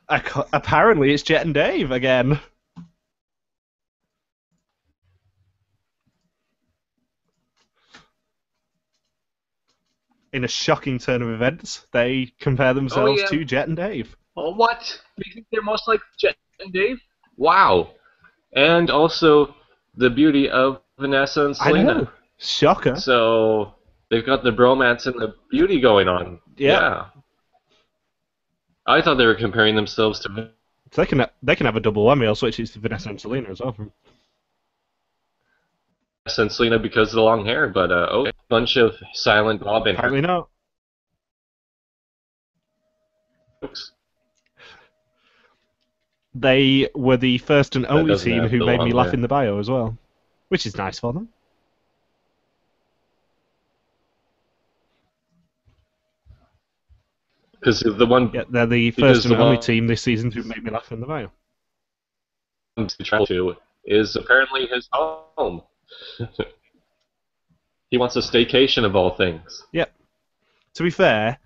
Apparently, it's Jet and Dave again. In a shocking turn of events, they compare themselves to Jet and Dave. Oh, what? You think they're most like Jet and Dave? Wow. And also the beauty of Vanessa and Selena. I know. Shocker. So they've got the bromance and the beauty going on. Yep. Yeah. I thought they were comparing themselves to. So they can have a double whammy. I'll switch it to Vanessa and Selena as well. Vanessa and Selena because of the long hair, but okay. Bunch of silent Bob and Apparently not. They were the first and only team who made me laugh in the bio as well, which is nice for them. Because the one, yeah, they're the first and only team this season who made me laugh in the bio. To travel to is apparently his home. He wants a staycation of all things. Yep. To be fair,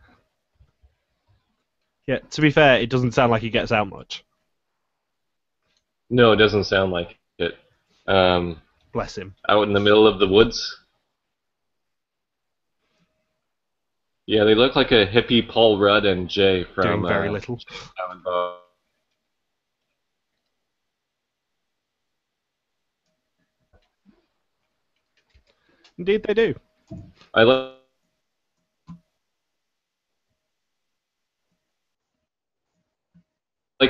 it doesn't sound like he gets out much. No, it doesn't sound like it. Bless him. Out in the middle of the woods. Yeah, they look like a hippie Paul Rudd and Jay from doing very little. Indeed, they do. I like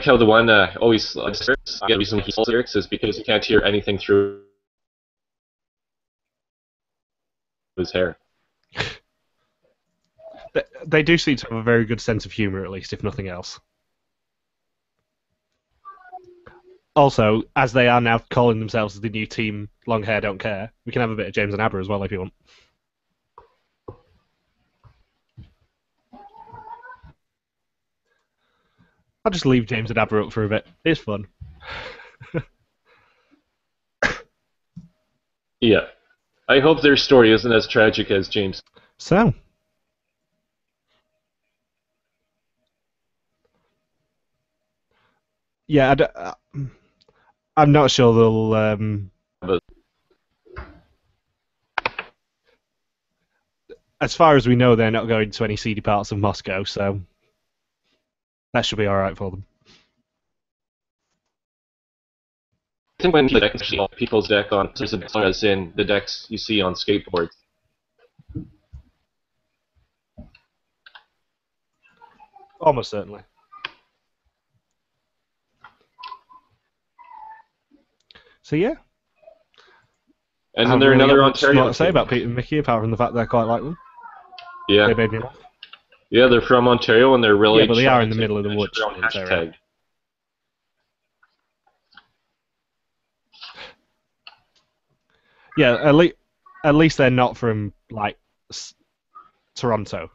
how the one always the reason he lyrics is because you can't hear anything through his hair. They do seem to have a very good sense of humour, at least, if nothing else. Also, as they are now calling themselves the new team, Long Hair Don't Care, we can have a bit of James and Abba as well if you want. I'll just leave James and Abba up for a bit. It's fun. Yeah. I hope their story isn't as tragic as James. So. Yeah, I'm not sure they'll... As far as we know, they're not going to any seedy parts of Moscow, so that should be alright for them. I think when the decks see people's deck on, as in the decks you see on skateboards. Almost certainly. So yeah. And then there's another Ontario to say about Pete and Mickey, apart from the fact that I quite like them. Yeah. They made me laugh. Yeah, they're from Ontario and they're really. Yeah, but they are in the middle of the woods. Yeah, at least they're not from like Toronto,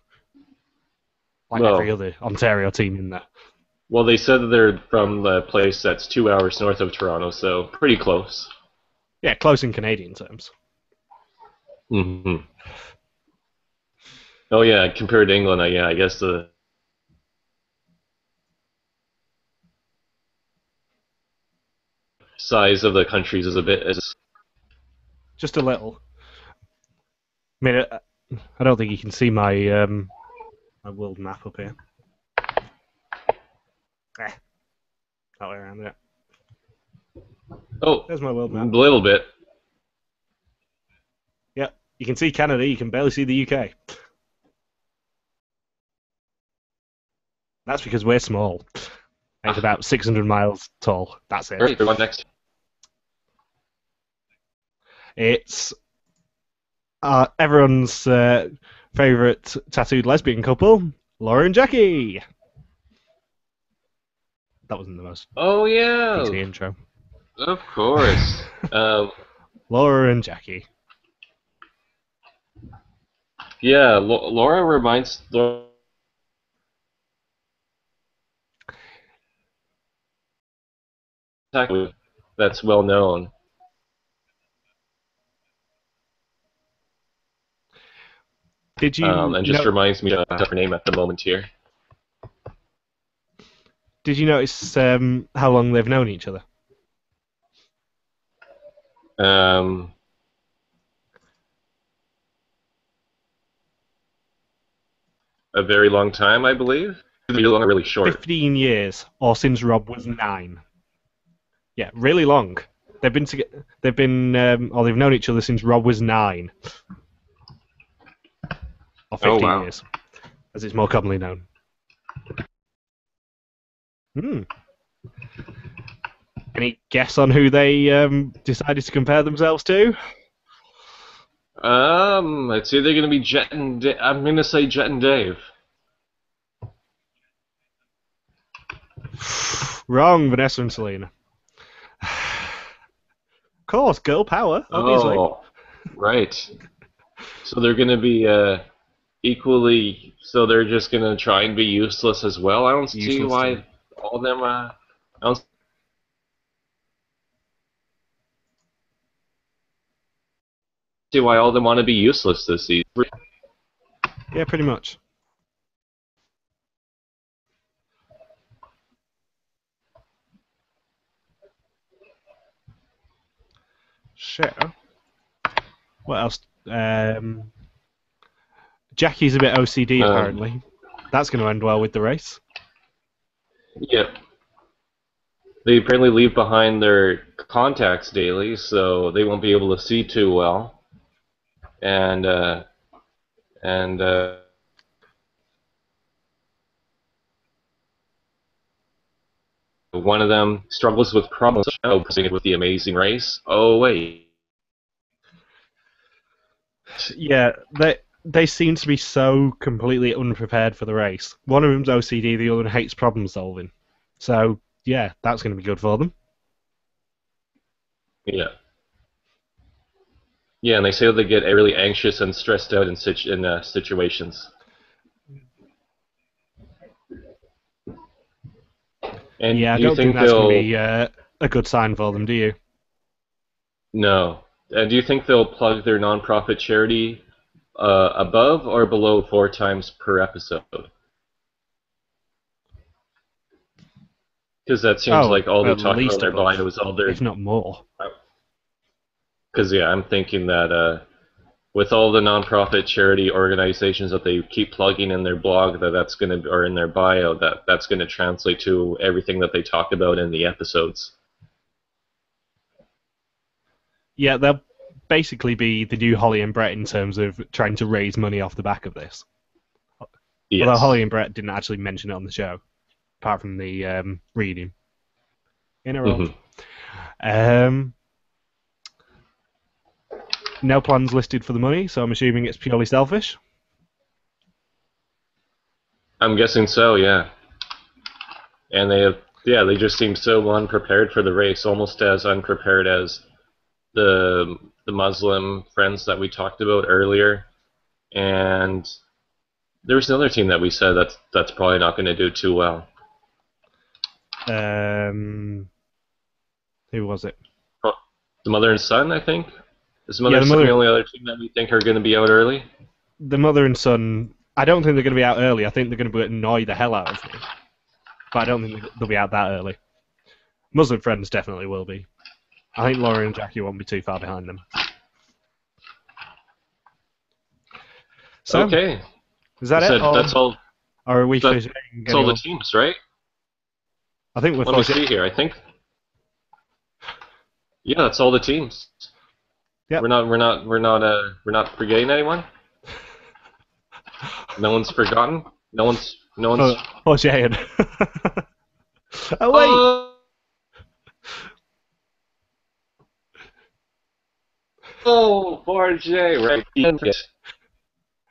like every other Ontario team in there. Well, they said that they're from the place that's 2 hours north of Toronto, so pretty close. Yeah, close in Canadian terms. Mm-hmm. Oh yeah, compared to England, yeah, I guess the size of the countries is a bit. Just a little. mean, I don't think you can see my my world map up here. That way around it. Oh, There's my world a map. little bit. Yep, you can see Canada. You can barely see the UK. That's because we're small. It's about 600 miles tall. That's it. Alright, what next? It's everyone's favourite tattooed lesbian couple, Laura and Jackie. That wasn't the most Oh yeah, PC intro. of course. Laura and Jackie. Yeah, Laura reminds that's well known. Did you And just reminds me of her name at the moment here. Did you notice how long they've known each other? A very long time, I believe. Really long, or really short. 15 years, or since Rob was 9. Yeah, really long. They've known each other since Rob was 9. Or 15 years, as it's more commonly known. Any guess on who they decided to compare themselves to? It's either going to be Jet and I'm going to say Jet and Dave. Wrong, Vanessa and Selena. Of course, girl power, obviously. Oh, right. So they're going to be equally. So they're just going to try and be useless as well. I don't see why all of them. I don't see why all of them want to be useless this season. Yeah, pretty much. So, what else? Jackie's a bit OCD, apparently. That's going to end well with the race. Yeah. They apparently leave behind their contacts daily, so they won't be able to see too well. And one of them struggles with problems with the Amazing Race. Oh wait. Yeah, they seem to be so completely unprepared for the race. One of them's OCD, the other one hates problem solving. So yeah, that's going to be good for them. Yeah. Yeah, and they say that they get really anxious and stressed out in situations. And yeah, I do you don't think that's they'll... going to be a good sign for them, do you? No. And do you think they'll plug their nonprofit charity above or below 4 times per episode? Because that seems like all they talk about in their bio is all their... If not more. Because, yeah, I'm thinking that with all the nonprofit charity organizations that they keep plugging in their blog, that's going to, or in their bio, that's going to translate to everything that they talk about in the episodes. Yeah, they'll basically be the new Holly and Brett in terms of trying to raise money off the back of this. Yes. Although Holly and Brett didn't actually mention it on the show, apart from the reading. In a row. No plans listed for the money, so I'm assuming it's purely selfish. I'm guessing so, yeah. And they just seem so unprepared for the race, almost as unprepared as the Muslim friends that we talked about earlier. And there was another team that we said that's probably not going to do too well. Who was it? The Mother and Son, I think. Is the Mother and Son the only other team that we think are going to be out early? The Mother and Son, I don't think they're going to be out early. I think they're going to annoy the hell out of me. But I don't think they'll be out that early. Muslim Friends definitely will be. I think Laura and Jackie won't be too far behind them. So, Okay. is that You it? said Or are we that's forgetting all the anyone? teams, right? I think we're Let me forgetting. see here. I think yeah, that's all the teams. Yep. We're not forgetting anyone. No one's forgotten. No one's. Forgetting. Oh, wait! Oh, oh, 4J, right?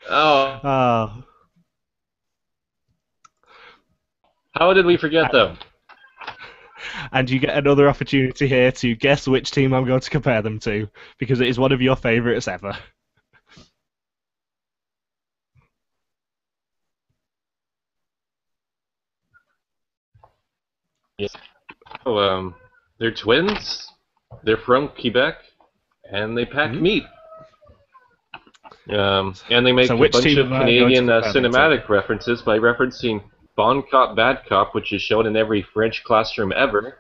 Oh, Oh. how did we forget them? And you get another opportunity here to guess which team I'm going to compare them to, because it is one of your favourites ever. Yes. Oh, they're twins. They're from Quebec, and they pack Hmm? meat. And they So make a which bunch team of am I going to Canadian compare them to? cinematic references by referencing Bon Cop, Bad Cop, which is shown in every French classroom ever,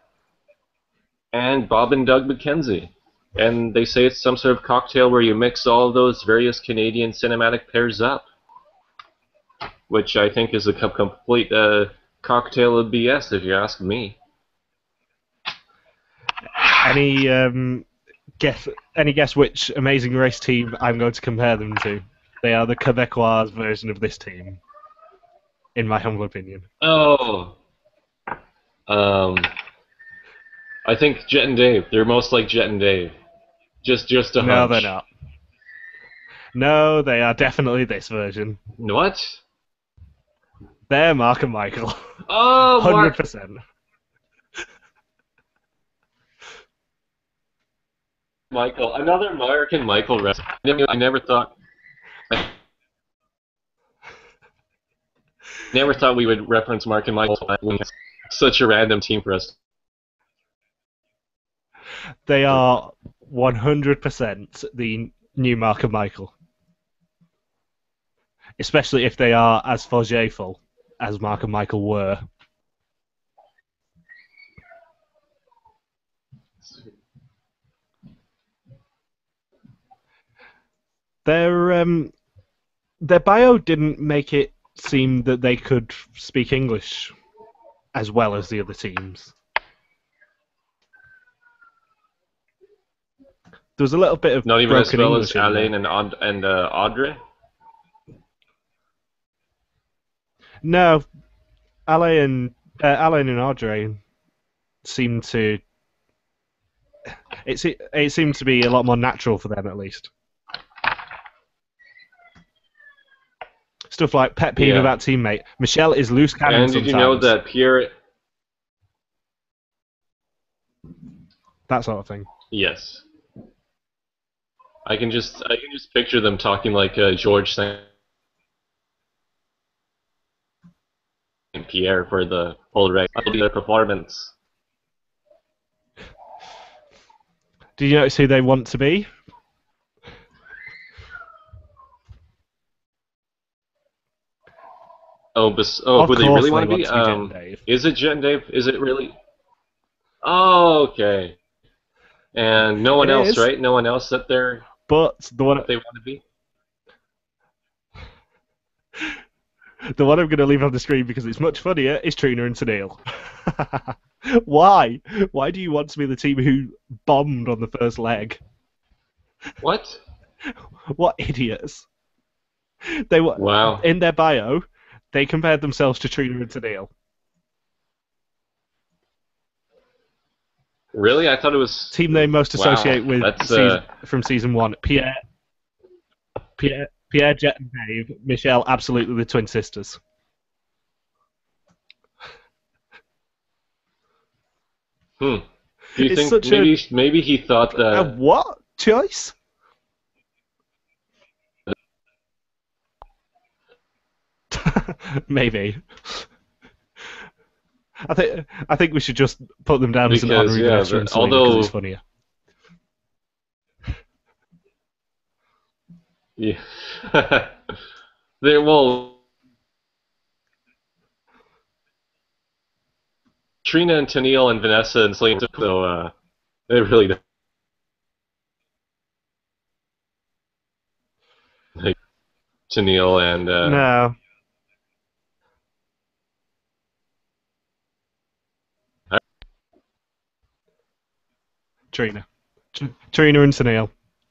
and Bob and Doug McKenzie. And they say it's some sort of cocktail where you mix all of those various Canadian cinematic pairs up, which I think is a complete cocktail of BS, if you ask me. Any guess? Any guess which Amazing Race team I'm going to compare them to? They are the Quebecois version of this team, in my humble opinion. Oh, um, I think Jet and Dave. They're most like Jet and Dave. Just a No, they're hunch. not. No, they are definitely this version. What? They're Mark and Michael. Oh, Mark 100%. Michael, another American Michael wrestler. I never thought we would reference Mark and Michael. Such a random team for us. They are 100% the new Mark and Michael. Especially if they are as forgetful as Mark and Michael were. Their bio didn't make it seem that they could speak English as well as the other teams. There was a little bit of Not even as broken well as English in there. Alain and Audrey. No, Alain and Audrey seemed to. It seemed to be a lot more natural for them, at least. Stuff like pet peeve Yeah. about teammate. Michelle is loose cannon And did sometimes. you know that Pierre? That sort of thing. Yes. I can just picture them talking like George St. Pierre for the whole race. That'll be their performance. Do you notice who they want to be? Who Of they course really they want to want be? to be Jet and Dave. Is it Jet and Dave? Is it really? Oh, okay. And no one It else, is, right? No one else that but the one they want to be. the one I'm going to leave on the screen because it's much funnier is Trina and Tennille. Why? Why do you want to be the team who bombed on the first leg? What? What idiots! They were Wow. in their bio. They compared themselves to Trina and Tennille. Really? I thought it was. Team they most associate Wow. with That's from season one. Pierre, Jet, and Dave. Michelle, absolutely the twin sisters. Do you It's think such maybe he thought a that? what choice? Maybe. I think we should just put them down as an Because honorary yeah, Vanessa and Selena because although it's funnier. yeah, they well, Trina and Tennille and Vanessa and Selena, so they really like, Tennille and No, Trina. Trina and Sunil.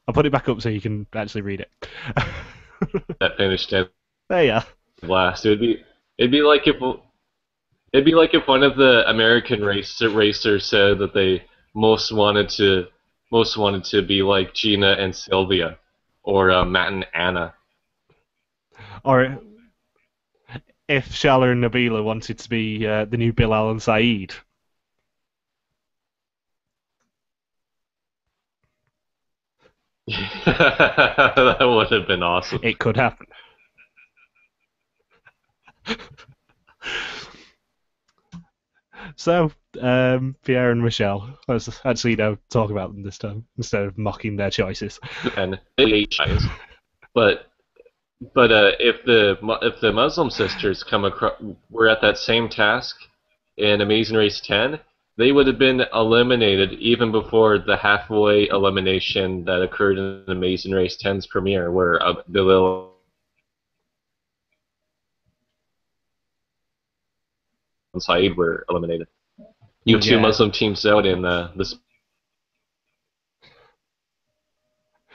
I'll put it back up so you can actually read it. that finished dead There you are. last. It'd be like if it'd be like if one of the American racers said that they most wanted to be like Gina and Sylvia, or Matt and Anna. Or if Shala and Nabila wanted to be the new Bilal and Saeed. That would have been awesome. It could happen. So, Pierre and Michelle, let's actually talk about them this time instead of mocking their choices. And they guys, but if the Muslim sisters come across were at that same task in Amazing Race 10, they would have been eliminated even before the halfway elimination that occurred in Amazing Race 10's premiere, where Bilal and Saeed were eliminated. You two Yeah. Muslim teams out in this.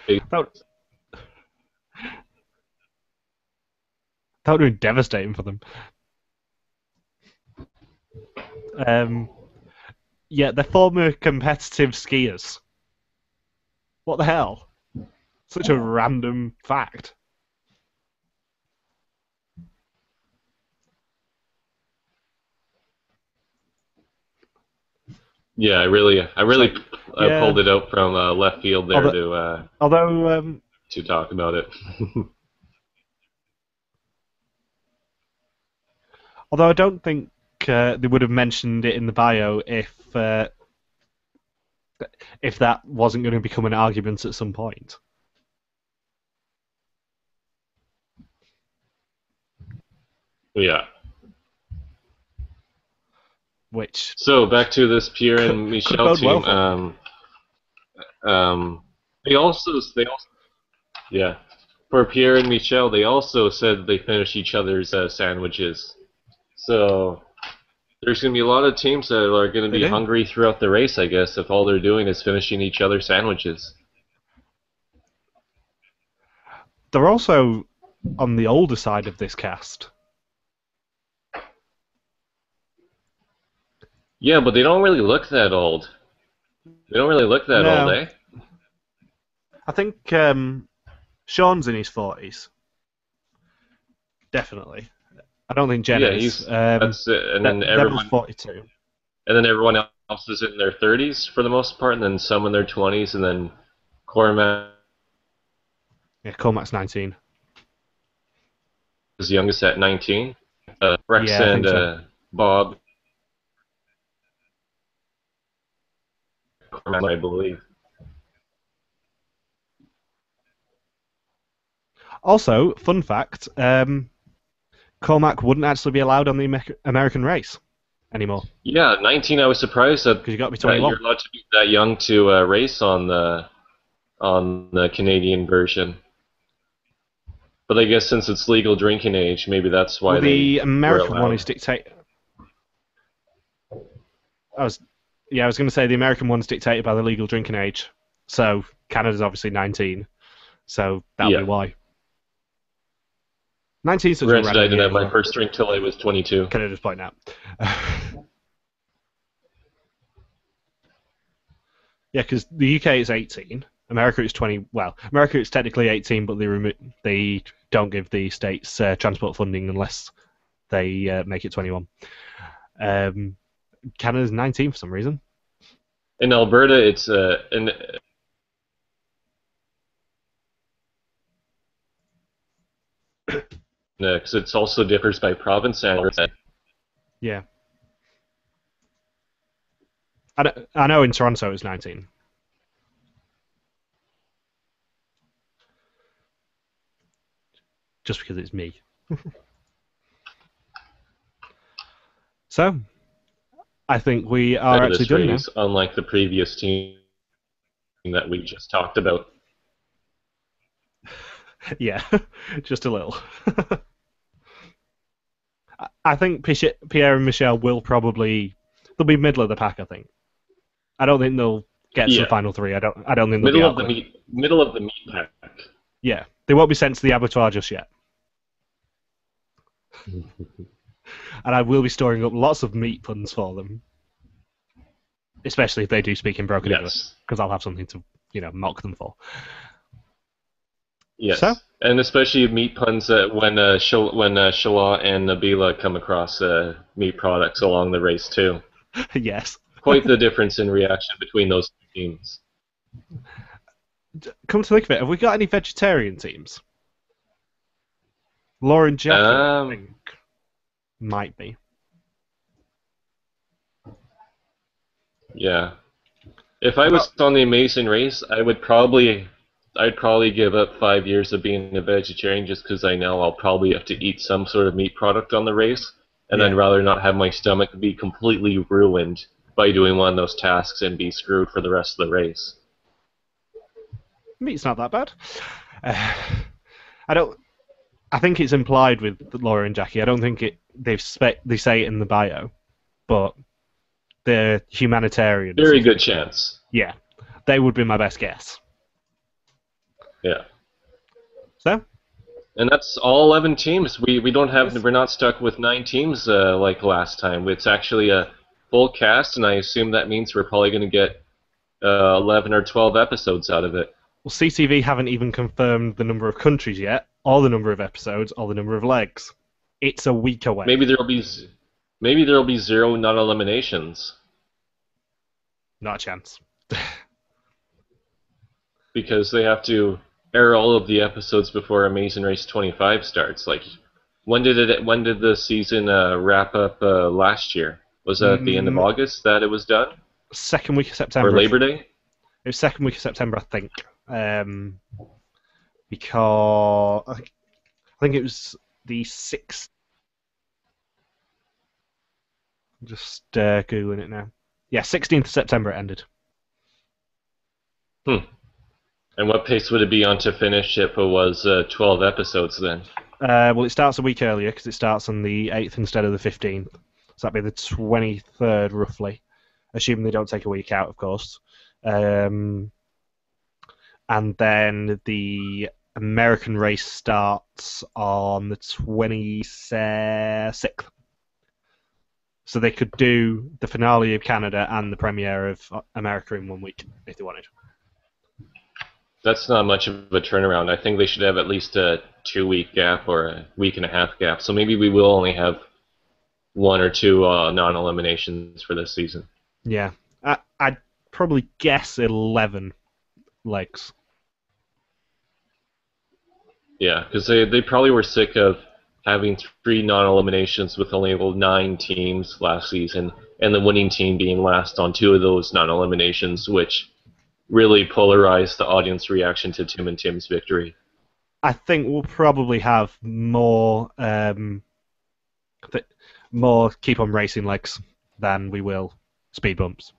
That would have been devastating for them. Yeah, they're former competitive skiers. What the hell? Such a random fact. Yeah, I really yeah. pulled it out from left field there although to talk about it. I don't think they would have mentioned it in the bio if that wasn't going to become an argument at some point. Yeah. Which So back to this Pierre and Michelle team. They also yeah, for Pierre and Michelle, they also said they finish each other's sandwiches. So there's going to be a lot of teams that are going to be hungry throughout the race, I guess, if all they're doing is finishing each other's sandwiches. They're also on the older side of this cast. Yeah, but they don't really look that old. They don't really look that old, eh? I think Sean's in his 40s. Definitely. I don't think Jen is. That's it. And then everyone 42. And then everyone else is in their 30s for the most part, and then some in their 20s, and then Cormac Cormac's 19. is youngest at 19. Rex and so. Bob, Cormac, I believe. Also, fun fact, Cormac wouldn't actually be allowed on the American race anymore. Yeah, 19. I was surprised that because you got to be 21. You're allowed to be that young to race on the Canadian version. But I guess since it's legal drinking age, maybe that's why the American one is dictated. I was going to say the American one's dictated by the legal drinking age. So Canada's obviously 19. So that'll be why. 19 is such a random I didn't have my year, first drink till I was 22. Can I just point out? Yeah, because the UK is 18. America is 20. Well, America is technically 18, but they don't give the states transport funding unless they make it 21. Canada's 19 for some reason. In Alberta, it's because it also differs by province and yeah. I know in Toronto it's 19. Just because it's me. So, I think we are actually done now. Unlike the previous team that we just talked about. Yeah, just a little. I think Pierre and Michel will probably they'll be middle of the pack. I think. I don't think they'll get to the Yeah, final three. I don't think they'll be out quick. middle of the meat pack. Yeah, they won't be sent to the abattoir just yet. And I will be storing up lots of meat puns for them, especially if they do speak in broken English, Yes. because I'll have something to mock them for. Yes. So And especially meat puns when Shala and Nabila come across meat products along the race too. yes. Quite the difference in reaction between those two teams. Come to think of it, have we got any vegetarian teams? Lauren Jackie, I think, might be. Yeah. If I was on the Amazing Race, I'd probably give up 5 years of being a vegetarian just because I know I'll probably have to eat some sort of meat product on the race, and Yeah. I'd rather not have my stomach be completely ruined by doing one of those tasks and be screwed for the rest of the race. Meat's not that bad. I don't. I think it's implied with Laura and Jackie. I don't think they say it in the bio, but they're humanitarians. Very good chance. Yeah, they would be my best guess. Yeah. So. And that's all 11 teams. We don't have Yes. we're not stuck with 9 teams like last time. It's actually a full cast, and I assume that means we're probably going to get 11 or 12 episodes out of it. Well, CTV haven't even confirmed the number of countries yet, or the number of episodes, or the number of legs. It's a week away. Maybe there'll be 0 non-eliminations. Not a chance. Because they have to air all of the episodes before Amazing Race 25 starts. Like, when did the season wrap up last year? Was that at the end of August that it was done? Second week of September. Or Labor Day? It was second week of September, I think. Because I think it was the 6th. Just Googling it now. Yeah, 16th of September it ended. And what pace would it be on to finish if it was 12 episodes then? Well, it starts a week earlier because it starts on the 8th instead of the 15th. So that'd be the 23rd, roughly. Assuming they don't take a week out, of course. And then the American race starts on the 26th. So they could do the finale of Canada and the premiere of America in 1 week if they wanted. That's not much of a turnaround. I think they should have at least a 2-week gap or a week and a half gap. So maybe we will only have 1 or 2 non-eliminations for this season. Yeah. I'd probably guess 11 legs. Yeah, because they probably were sick of having 3 non-eliminations with only 9 teams last season, and the winning team being last on 2 of those non-eliminations, which really polarized the audience reaction to Tim and Tim's victory. I think we'll probably have more more keep on racing legs than we will speed bumps.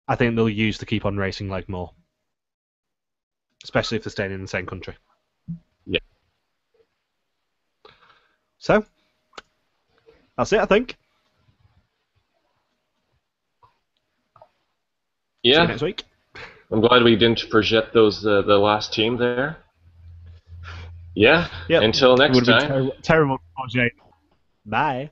I think they'll use the keep on racing leg more, especially if they're staying in the same country. Yeah. So that's it, I think. Yeah. See you next week. I'm glad we didn't project those the last team there. Yeah. Yep. Until next It would have time. been terrible for Jane. Bye.